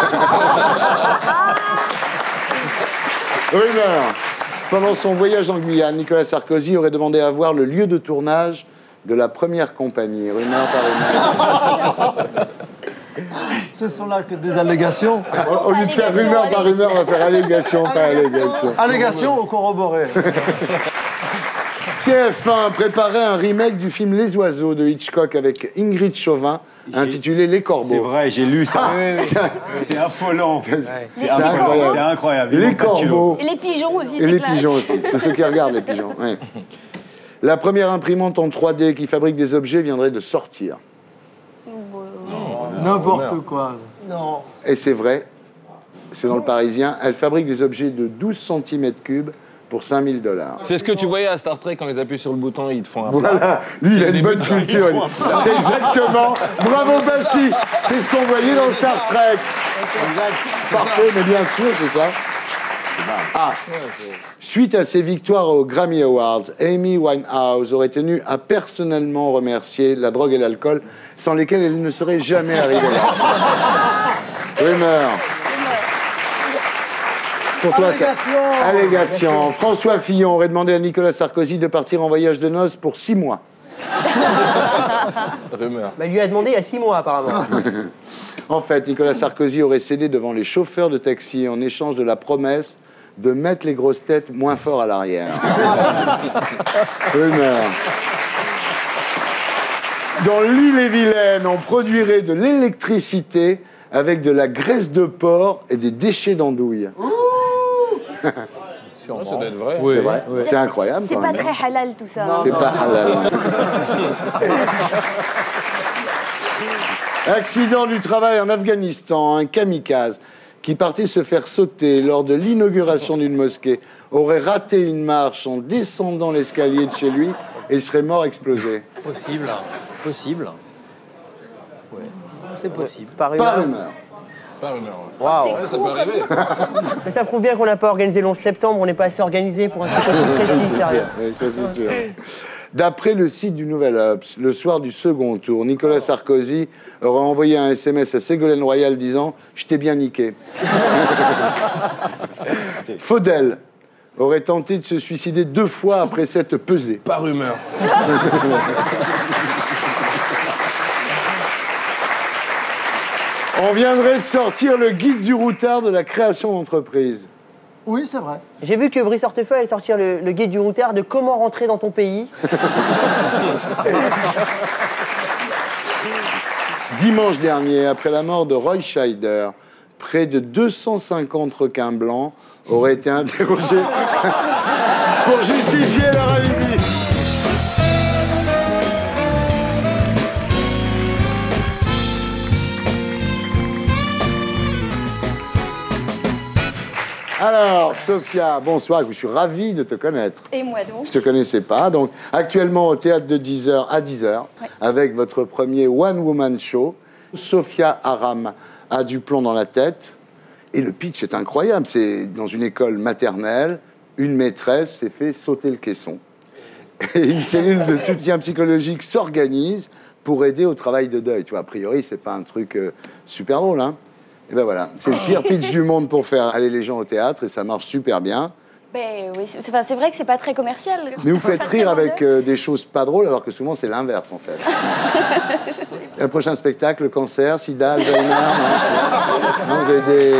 Speaker 1: Rumeur. Pendant son voyage en Guyane, Nicolas Sarkozy aurait demandé à voir le lieu de tournage de la première compagnie. Rumeur par rumeur.
Speaker 4: Ce sont là que des allégations.
Speaker 1: Au lieu de faire rumeur par rumeur, on va faire allégation par allégation.
Speaker 4: Allégation ou corroboré?
Speaker 1: TF1 préparait un remake du film Les Oiseaux de Hitchcock avec Ingrid Chauvin, intitulé Les Corbeaux.
Speaker 6: C'est vrai, j'ai lu ça. C'est affolant. C'est incroyable. C'est incroyable.
Speaker 1: Les Corbeaux.
Speaker 8: Et les pigeons aussi,
Speaker 1: Et
Speaker 8: c'est
Speaker 1: les
Speaker 8: classe.
Speaker 1: pigeons aussi. C'est ceux qui regardent, les pigeons. Ouais. La première imprimante en 3D qui fabrique des objets viendrait de sortir.
Speaker 4: N'importe quoi.
Speaker 2: Non.
Speaker 1: Et c'est vrai, c'est dans le Parisien. Elle fabrique des objets de 12 cm3 pour 5 000 $.
Speaker 5: C'est ce que tu voyais à Star Trek quand ils appuient sur le bouton, ils te font un plat.
Speaker 1: Voilà, lui il a une bonne culture. C'est exactement. Bravo Passy, c'est ce qu'on voyait dans Star Trek. Parfait, mais bien sûr, c'est ça. Ah, suite à ses victoires aux Grammy Awards, Amy Winehouse aurait tenu à personnellement remercier la drogue et l'alcool, sans lesquels elle ne serait jamais arrivée là. Rumeur. Pour toi, ça. Allégation. François Fillon aurait demandé à Nicolas Sarkozy de partir en voyage de noces pour 6 mois.
Speaker 5: Rumeur.
Speaker 2: Bah, il lui a demandé il y a 6 mois, apparemment.
Speaker 1: En fait, Nicolas Sarkozy aurait cédé devant les chauffeurs de taxi en échange de la promesse de mettre les grosses têtes moins fort à l'arrière. Rumeur. Dans l'île-et-Vilaine, on produirait de l'électricité avec de la graisse de porc et des déchets d'andouille.
Speaker 5: Non, ça doit être vrai.
Speaker 1: C'est vrai, c'est incroyable.
Speaker 8: C'est
Speaker 1: quand
Speaker 8: pas
Speaker 1: même.
Speaker 8: très halal tout ça.
Speaker 1: C'est pas halal. Accident du travail en Afghanistan, un kamikaze qui partait se faire sauter lors de l'inauguration d'une mosquée aurait raté une marche en descendant l'escalier de chez lui et il serait mort explosé.
Speaker 3: Possible. Possible. Ouais. C'est possible.
Speaker 2: Par
Speaker 1: Pas
Speaker 2: rumeur.
Speaker 1: rumeur.
Speaker 5: Pas rumeur.
Speaker 2: Waouh.
Speaker 5: Ouais, ça peut arriver.
Speaker 2: Mais ça prouve bien qu'on n'a pas organisé le 11 septembre, on n'est pas assez organisé pour un truc aussi précis,
Speaker 1: C'est
Speaker 2: sérieux.
Speaker 1: sûr, oui, ça, c'est sûr. D'après le site du Nouvel Obs, le soir du second tour, Nicolas Sarkozy aurait envoyé un SMS à Ségolène Royal disant « Je t'ai bien niqué ». Faudel aurait tenté de se suicider 2 fois après s'être pesé.
Speaker 5: Pas rumeur.
Speaker 1: On viendrait de sortir le guide du routard de la création d'entreprise.
Speaker 4: Oui, c'est vrai.
Speaker 2: J'ai vu que Brice Hortefeux allait sortir le guide du routard de comment rentrer dans ton pays.
Speaker 1: Dimanche dernier, après la mort de Roy Scheider, près de 250 requins blancs auraient été interrogés pour justifier leur alibi. Alors, Sophia, bonsoir, je suis ravi de te connaître.
Speaker 8: Et moi donc.
Speaker 1: Je ne te connaissais pas. Donc, actuellement au théâtre de 10h à 10h, avec votre premier one-woman show. Sophia Aram a du plomb dans la tête. Et le pitch est incroyable. C'est dans une école maternelle, une maîtresse s'est fait sauter le caisson. Et une cellule de soutien psychologique s'organise pour aider au travail de deuil. Tu vois, a priori, c'est pas un truc super drôle, hein. Et ben voilà, c'est le pire pitch du monde pour faire aller les gens au théâtre et ça marche super bien.
Speaker 8: Ben oui, c'est vrai que c'est pas très commercial.
Speaker 1: Mais vous faites rire avec des choses pas drôles alors que souvent c'est l'inverse en fait. Le prochain spectacle, le cancer, sida, Alzheimer, non, vous avez des...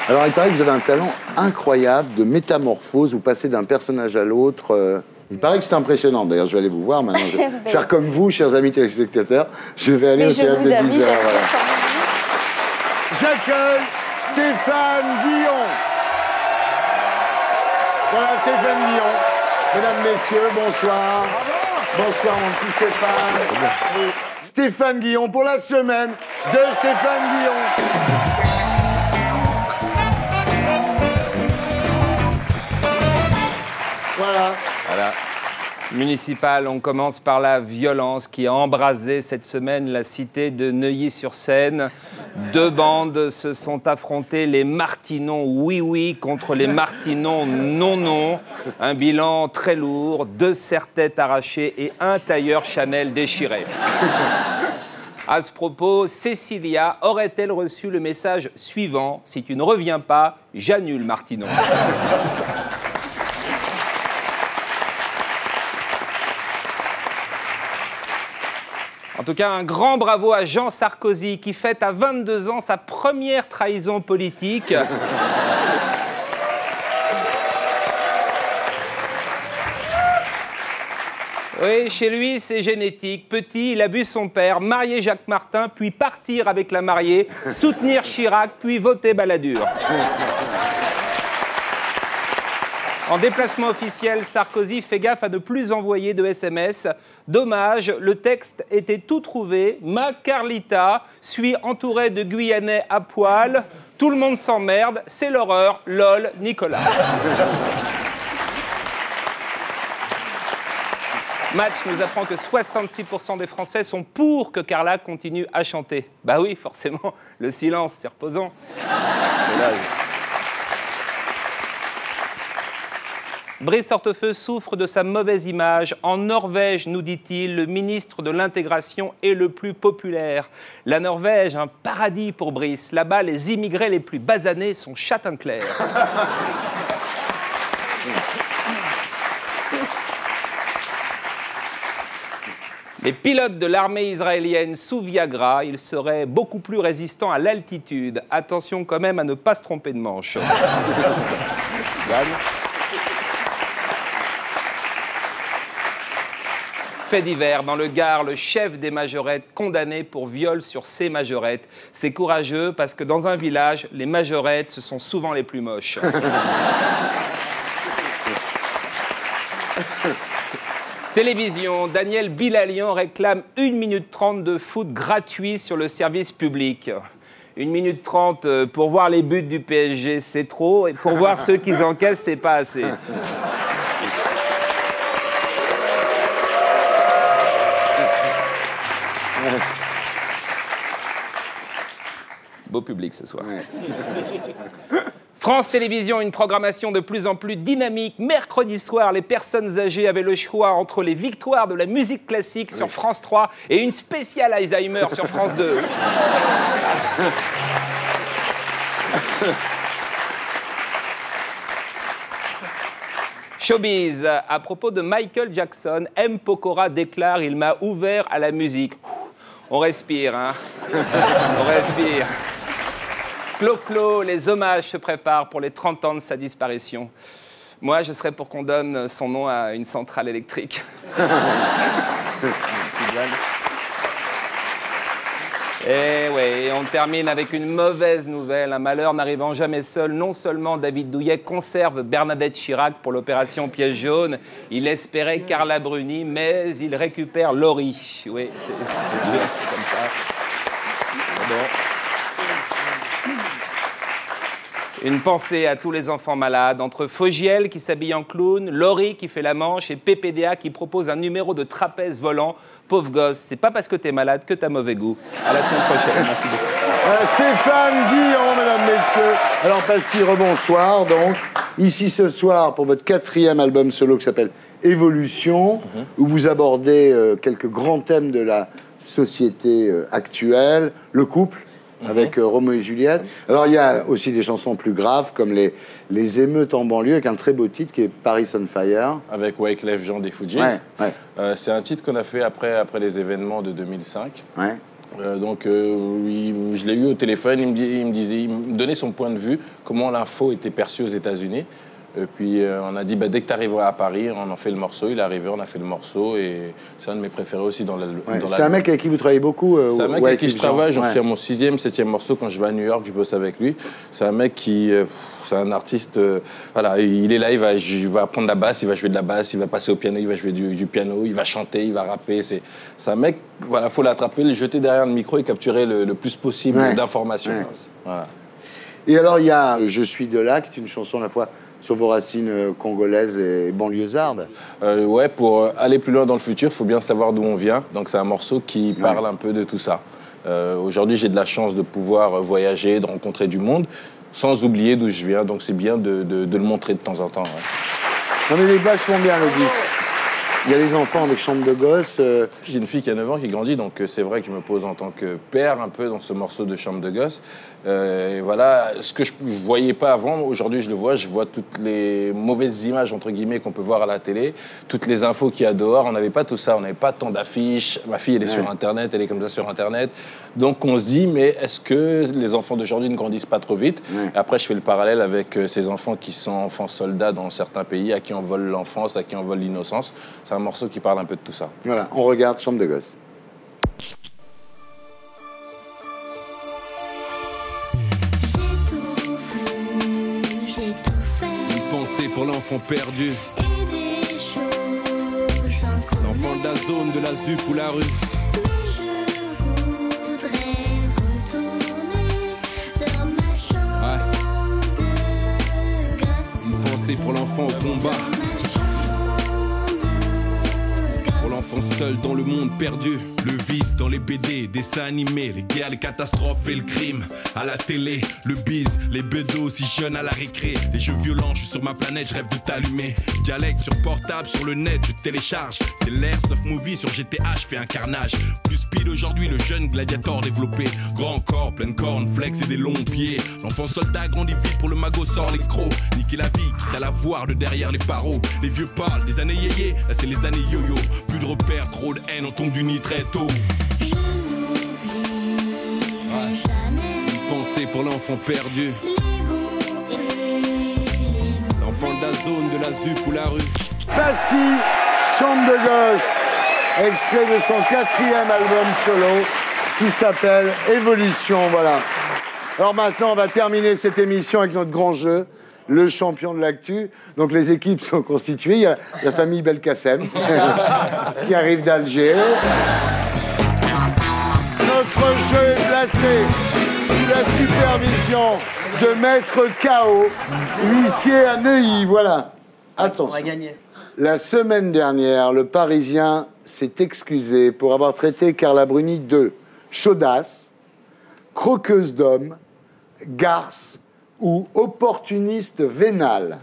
Speaker 1: Alors il paraît que vous avez un talent incroyable de métamorphose, vous passez d'un personnage à l'autre. Il paraît que c'est impressionnant. D'ailleurs, je vais aller vous voir maintenant. Je vais faire comme vous, chers amis téléspectateurs. Je vais aller au théâtre de 10h. Voilà. J'accueille Stéphane Guillon. Voilà, Stéphane Guillon. Mesdames, messieurs, bonsoir. Bonsoir, mon petit Stéphane. Stéphane Guillon pour la semaine de Stéphane Guillon. Voilà.
Speaker 14: Municipal, on commence par la violence qui a embrasé cette semaine la cité de Neuilly-sur-Seine. 2 bandes se sont affrontées, les Martinons oui contre les Martinons non. Un bilan très lourd, 2 serre-têtes arrachées et un tailleur Chanel déchiré. À ce propos, Cécilia aurait-elle reçu le message suivant: si tu ne reviens pas, j'annule Martinon. En tout cas, un grand bravo à Jean Sarkozy qui fête à 22 ans sa première trahison politique. Oui, chez lui, c'est génétique. Petit, il a vu son père marier Jacques Martin, puis partir avec la mariée, soutenir Chirac, puis voter Balladur. En déplacement officiel, Sarkozy fait gaffe à ne plus envoyer de SMS. Dommage, le texte était tout trouvé. Ma Carlita suis entourée de Guyanais à poil. Tout le monde s'emmerde, c'est l'horreur. Lol, Nicolas. Match nous apprend que 66% des Français sont pour que Carla continue à chanter. Bah oui, forcément, le silence, c'est reposant. Brice Hortefeux souffre de sa mauvaise image. En Norvège, nous dit-il, le ministre de l'intégration est le plus populaire. La Norvège, un paradis pour Brice. Là-bas, les immigrés les plus basanés sont châtain clair. Les pilotes de l'armée israélienne sous Viagra, ils seraient beaucoup plus résistants à l'altitude. Attention quand même à ne pas se tromper de manche. Fait divers, dans le Gard, le chef des majorettes condamné pour viol sur ses majorettes. C'est courageux parce que dans un village, les majorettes, ce sont souvent les plus moches. Télévision, Daniel Bilalian réclame 1 minute 30 de foot gratuit sur le service public. 1 minute 30 pour voir les buts du PSG, c'est trop. Et pour voir ceux qui encaissent, c'est pas assez. Beau public ce soir. France Télévisions, une programmation de plus en plus dynamique. Mercredi soir, les personnes âgées avaient le choix entre les victoires de la musique classique sur France 3 et une spéciale Alzheimer sur France 2. Showbiz, à propos de Michael Jackson, M. Pokora déclare « Il m'a ouvert à la musique ». On respire, hein. On respire. Clo-Clo, les hommages se préparent pour les 30 ans de sa disparition. Moi, je serais pour qu'on donne son nom à une centrale électrique. Et oui, on termine avec une mauvaise nouvelle. Un malheur n'arrivant jamais seul. Non seulement David Douillet conserve Bernadette Chirac pour l'opération Piège jaune, il espérait Carla Bruni, mais il récupère Laurie. Oui, c'est comme ça. Bon. Une pensée à tous les enfants malades, entre Fogiel qui s'habille en clown, Laurie qui fait la manche et PPDA qui propose un numéro de trapèze volant. Pauvre gosse, c'est pas parce que t'es malade que t'as mauvais goût. À la semaine prochaine, merci beaucoup.
Speaker 1: Stéphane Guillon, mesdames, messieurs. Alors, Passy, rebonsoir. Donc, ici ce soir pour votre 4e album solo qui s'appelle Évolution, où vous abordez quelques grands thèmes de la société actuelle, le couple, avec Roméo et Juliette. Alors, il y a aussi des chansons plus graves, comme les émeutes en banlieue, avec un très beau titre qui est Paris on Fire.
Speaker 5: Avec Wyclef Jean des Fujis. Ouais. C'est un titre qu'on a fait après les événements de 2005.
Speaker 1: Ouais.
Speaker 5: Je l'ai eu au téléphone, il me donnait son point de vue, comment l'info était perçue aux États-Unis. Et puis on a dit, dès que tu arriveras à Paris, on en fait le morceau. Il est arrivé, on a fait le morceau et c'est un de mes préférés aussi dans l'album.
Speaker 1: C'est un mec avec qui vous travaillez beaucoup
Speaker 5: C'est un mec avec qui je travaille. J'en suis à mon 6e, 7e morceau. Quand je vais à New York, je bosse avec lui. C'est un mec qui... c'est un artiste... voilà, il est là, il va apprendre la basse, il va jouer de la basse, il va passer au piano, il va jouer du piano, il va chanter, il va rapper. C'est un mec, voilà, faut l'attraper, le jeter derrière le micro et capturer le plus possible d'informations. Ouais. Voilà.
Speaker 1: Et alors, il y a « Je suis de là », qui est une chanson à la fois sur vos racines congolaises et banlieusardes.
Speaker 5: Ouais, pour aller plus loin dans le futur, il faut bien savoir d'où on vient. Donc c'est un morceau qui parle un peu de tout ça. Aujourd'hui, j'ai de la chance de pouvoir voyager, de rencontrer du monde, sans oublier d'où je viens. Donc c'est bien de le montrer de temps en temps. Ouais.
Speaker 1: Non mais les basses font bien le disque. Il y a des enfants avec chambre de gosse.
Speaker 5: J'ai une fille qui a 9 ans qui grandit, donc c'est vrai que je me pose en tant que père un peu dans ce morceau de chambre de gosse. Et voilà, ce que je ne voyais pas avant, aujourd'hui je le vois. Je vois toutes les mauvaises images, entre guillemets, qu'on peut voir à la télé, toutes les infos qu'il y a dehors. On n'avait pas tout ça, on n'avait pas tant d'affiches. Ma fille, elle est sur Internet, elle est comme ça sur Internet. Donc on se dit, mais est-ce que les enfants d'aujourd'hui ne grandissent pas trop vite? Après, je fais le parallèle avec ces enfants qui sont enfants soldats dans certains pays, à qui on vole l'enfance, à qui on vole l'innocence. C'est un morceau qui parle un peu de tout ça.
Speaker 1: Voilà, on regarde Chambre de gosse.
Speaker 15: Pour l'enfant perdu, l'enfant de la zone, de la ZUP ou la rue. Une pensée pour l'enfant au combat, pour l'enfant seul dans le monde perdu. Le vice dans les BD, dessins animés, les guerres, les catastrophes et le crime. À la télé, le bise, les bédos si jeunes à la récré. Les jeux violents, je suis sur ma planète, je rêve de t'allumer. Dialecte sur portable, sur le net, je télécharge. C'est l'air Stuff Movie sur GTA, je fais un carnage. Plus speed aujourd'hui, le jeune gladiator développé. Grand corps, pleine corne, flex et des longs pieds. L'enfant soldat grandit vite pour le magot sort les crocs. Niquer la vie, quitte à la voir de derrière les barreaux. Les vieux parlent des années yéyé, là c'est les années yo-yo. Plus de repères, trop de haine, on tombe du nid très tôt. Pensée pour l'enfant perdu, l'enfant de la zone, de la ZUP ou la rue.
Speaker 1: Passy, Chambre de gosse, extrait de son 4e album solo qui s'appelle Évolution, voilà. Alors maintenant, on va terminer cette émission avec notre grand jeu, le champion de l'actu. Donc les équipes sont constituées, il y a la famille Belkacem qui arrive d'Alger. Notre jeu est placé sous la supervision de Maître K.O., huissier à Neuilly, voilà. Attention.
Speaker 2: On va gagner.
Speaker 1: La semaine dernière, le Parisien s'est excusé pour avoir traité Carla Bruni de chaudasse, croqueuse d'hommes, garce ou opportuniste vénale.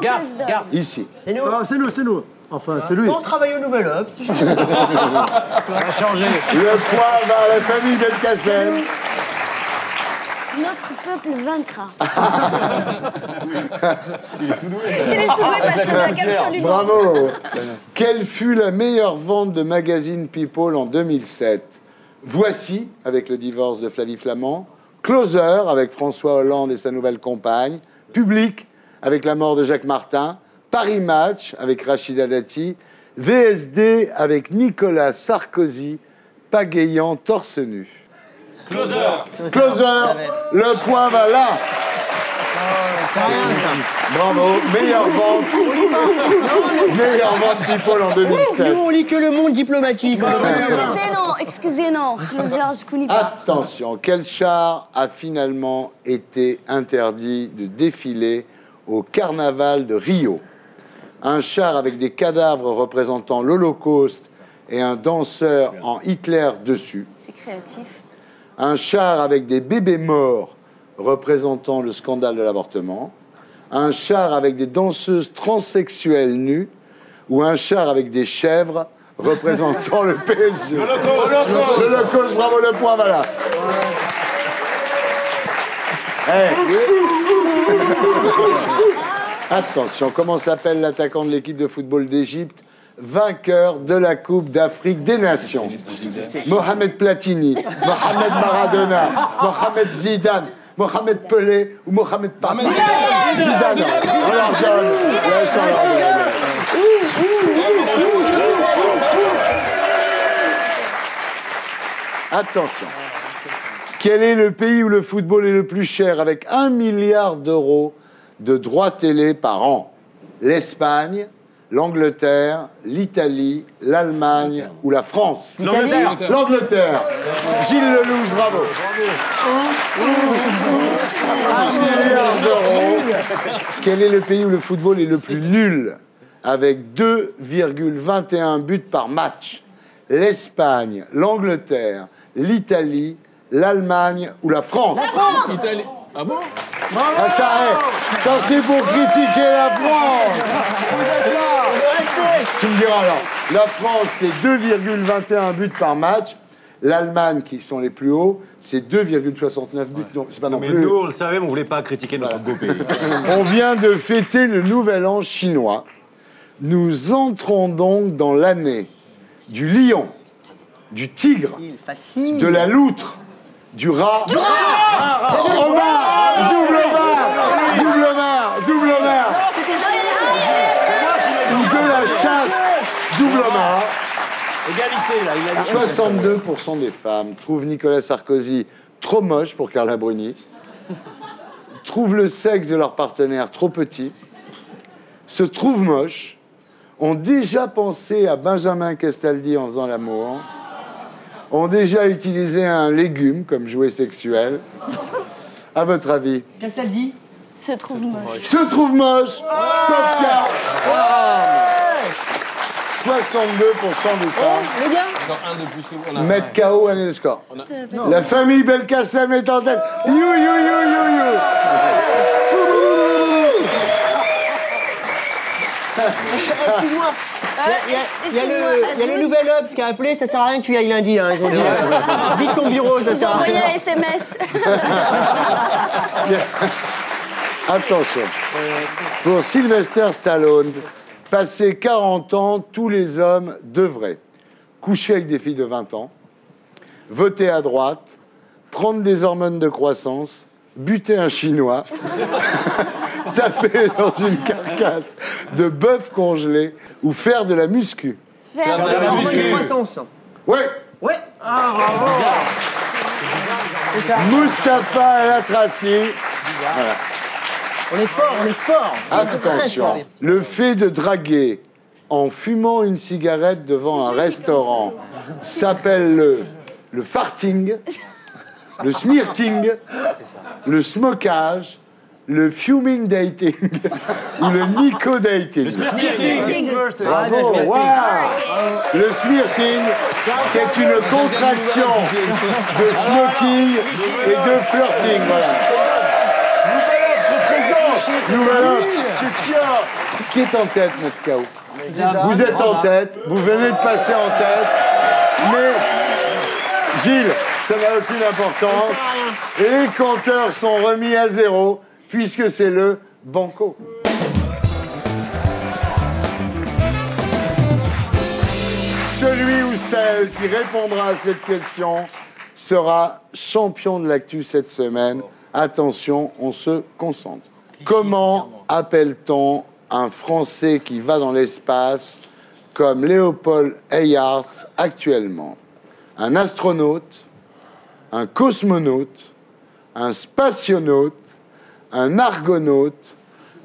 Speaker 2: Garce.
Speaker 1: Ici.
Speaker 2: C'est nous.
Speaker 4: Ah, c'est nous. Enfin, c'est lui.
Speaker 2: Sans travailler au Nouvel Obs.
Speaker 4: Ça va changer.
Speaker 1: Le point va à la famille Belkacem.
Speaker 8: Notre peuple vaincra.
Speaker 1: C'est les Soudoués.
Speaker 8: C'est les Soudoués parce que ça absolument.
Speaker 1: Bravo. Quelle fut la meilleure vente de magazine People en 2007? Voici, avec le divorce de Flavie Flament. Closer, avec François Hollande et sa nouvelle compagne. Public, avec la mort de Jacques Martin. Paris Match, avec Rachida Dati. VSD, avec Nicolas Sarkozy, pagayant torse nu. Closer. Le point va là. Bravo. Meilleure vente People en 2007.
Speaker 2: Nous, on lit que le monde diplomatique.
Speaker 8: Excusez-nous. Je connais pas.
Speaker 1: Attention, quel char a finalement été interdit de défiler au carnaval de Rio? Un char avec des cadavres représentant l'Holocauste et un danseur en Hitler dessus.
Speaker 8: C'est créatif.
Speaker 1: Un char avec des bébés morts représentant le scandale de l'avortement, un char avec des danseuses transsexuelles nues, ou un char avec des chèvres représentant le PSG. L'Holocauste, bravo, le point, voilà. Attention, comment s'appelle l'attaquant de l'équipe de football d'Égypte, vainqueur de la Coupe d'Afrique des Nations? Mohamed Platini, Mohamed Maradona, Mohamed Zidane, Mohamed Pelé ou Mohamed Pape? Zidane. On leur donne. Laisse, on leur donne. Attention. Quel est le pays où le football est le plus cher avec 1 milliard d'euros de droits télé par an? L'Espagne, l'Angleterre, l'Italie, l'Allemagne ou la France?
Speaker 4: L'Angleterre.
Speaker 1: L'Angleterre. Gilles Lelouch, bravo. 1 milliard d'euros. Quel est le pays où le football est le plus nul avec 2,21 buts par match? L'Espagne, l'Angleterre, l'Italie, l'Allemagne ou la France?
Speaker 8: La France.
Speaker 5: Italie. Ah bon?
Speaker 1: Ah, ça est. Quand c'est pour critiquer la France. Tu me diras alors. La France, c'est 2,21 buts par match. L'Allemagne, qui sont les plus hauts, c'est 2,69 buts. Non, c'est pas non
Speaker 6: Mais
Speaker 1: plus.
Speaker 6: nous, on le savait, mais on voulait pas critiquer notre beau pays.
Speaker 1: On vient de fêter le Nouvel An chinois. Nous entrons donc dans l'année du lion, du tigre, de la loutre, du rat. Omar, double Omar, ou de la chatte, double Omar.
Speaker 14: Égalité, là. Il a dit
Speaker 1: 62% des femmes trouvent Nicolas Sarkozy trop moche pour Carla Bruni, trouvent le sexe de leur partenaire trop petit, se trouvent moches, ont déjà pensé à Benjamin Castaldi en faisant l'amour, ont déjà utilisé un légume comme jouet sexuel. À votre avis?
Speaker 2: Castaldi
Speaker 8: Se trouve moche.
Speaker 1: Se trouve moche, Sophia. 62% des femmes
Speaker 2: Les gars
Speaker 5: Encore un de plus que vous.
Speaker 1: mettent KO année le score. La famille Belkacem est en tête. You, you, you, you, you.
Speaker 2: Excuse-moi. Il y a le Nouvel Obs qui a appelé, ça sert à rien que tu y ailles lundi. Hein, ils ont dit. Vite ton bureau, ça
Speaker 8: Vous
Speaker 2: sert à
Speaker 8: envoyez
Speaker 2: rien.
Speaker 8: un SMS.
Speaker 1: Attention. Pour Sylvester Stallone, passer 40 ans, tous les hommes devraient coucher avec des filles de 20 ans, voter à droite, prendre des hormones de croissance, buter un Chinois, taper dans une carcasse de bœuf congelé ou faire de la muscu.
Speaker 8: Faire de la muscu.
Speaker 1: Ouais.
Speaker 2: Ouais.
Speaker 4: Ah, bravo.
Speaker 1: Mustapha El Atrassi. Voilà.
Speaker 2: On est fort, on est fort.
Speaker 1: Attention, le fait de draguer en fumant une cigarette devant un restaurant s'appelle le farting, le smirting, le smokage, le fuming dating ou le nico-dating.
Speaker 4: Le smirting.
Speaker 1: Bravo, wow. Le smirting, qui est une contraction de smoking et de flirting. Voilà. Nouvel Ops. Qu'est-ce qu'il y a? Qui est en tête, notre KO? Vous êtes en tête, vous venez de passer en tête, mais Gilles, ça n'a aucune importance. Et les compteurs sont remis à zéro, puisque c'est le banco. Celui ou celle qui répondra à cette question sera champion de l'actu cette semaine. Attention, on se concentre. Comment appelle-t-on un Français qui va dans l'espace comme Léopold Eyharts actuellement? Un astronaute, un cosmonaute, un spationaute, un argonaute,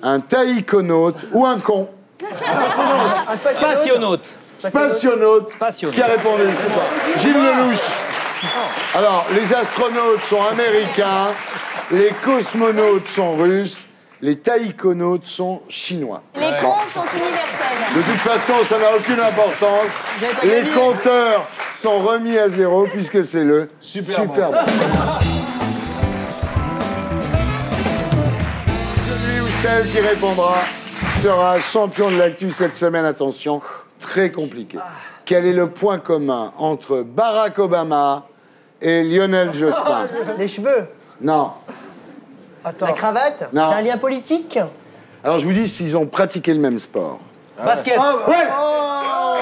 Speaker 1: un taïkonaute ou un con?
Speaker 3: Spationaute.
Speaker 1: Spationaute. Qui a répondu? Je sais pas. Gilles Lelouch. Alors, les astronautes sont américains, les cosmonautes sont russes, les taïkonautes sont chinois.
Speaker 8: Les cons sont universels.
Speaker 1: De toute façon, ça n'a aucune importance. Les compteurs sont remis à zéro puisque c'est le Super Bowl. Celui ou celle qui répondra sera champion de l'actu cette semaine. Attention, très compliqué. Quel est le point commun entre Barack Obama et Lionel Jospin?
Speaker 2: Les cheveux.
Speaker 1: Non.
Speaker 2: Attends. La cravate.
Speaker 1: Non.
Speaker 2: C'est un lien politique.
Speaker 1: Alors je vous dis s'ils ont pratiqué le même sport.
Speaker 2: Basket.
Speaker 1: Ouais.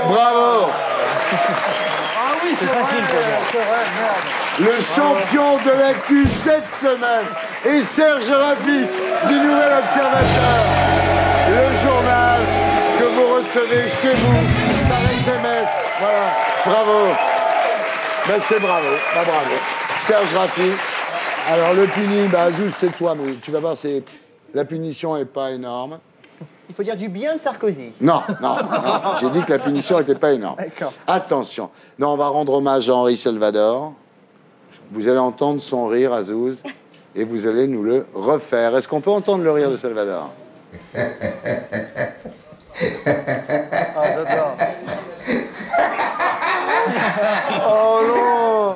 Speaker 1: Bravo.
Speaker 4: Ah oui,
Speaker 1: Oui, c'est facile pour moi. Le champion de l'actu cette semaine est Serge Raffi du Nouvel Observateur. Le journal que vous recevez chez vous par SMS. Voilà. Bravo. Ben, c'est bravo. Ben, bravo. Serge Raffi. Alors, le puni, Azouz, c'est toi, mais tu vas voir, la punition n'est pas énorme.
Speaker 2: Il faut dire du bien de Sarkozy.
Speaker 1: Non. J'ai dit que la punition n'était pas énorme.
Speaker 2: D'accord.
Speaker 1: Attention. Non, on va rendre hommage à Henri Salvador. Vous allez entendre son rire, Azouz, et vous allez nous le refaire. Est-ce qu'on peut entendre le rire de Salvador?
Speaker 4: J'adore. Oh non.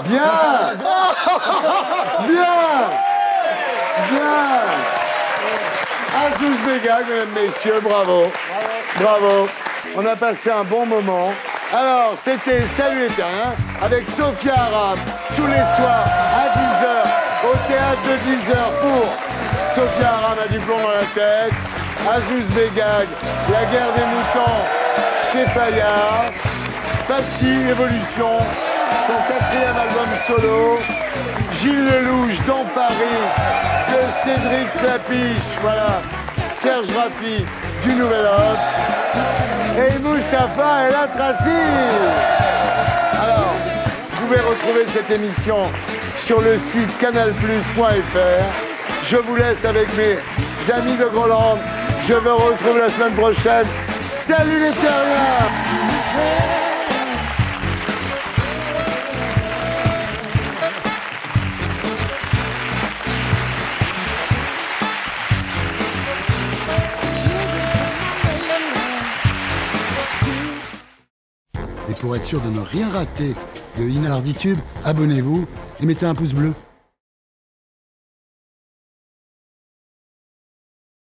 Speaker 1: Bien. Azouz Begag, mesdames, messieurs, bravo. Bravo. On a passé un bon moment. Alors, c'était Salut les Terriens avec Sophia Aram, tous les soirs à 10h, au théâtre de 10h pour Sophia Aram a du plomb dans la tête, Azouz Begag, La guerre des moutons chez Fayard, Passy, Évolution, son 4e album solo, Gilles Lelouch dans Paris, de Cédric Clapiche, voilà, Serge Raffi du Nouvel Obs, et Mustapha El Atrassi. Alors, vous pouvez retrouver cette émission sur le site canalplus.fr. Je vous laisse avec mes amis de Groland. Je vous retrouve la semaine prochaine. Salut les terriens!
Speaker 16: Et pour être sûr de ne rien rater de Inarditube, abonnez-vous et mettez un pouce bleu.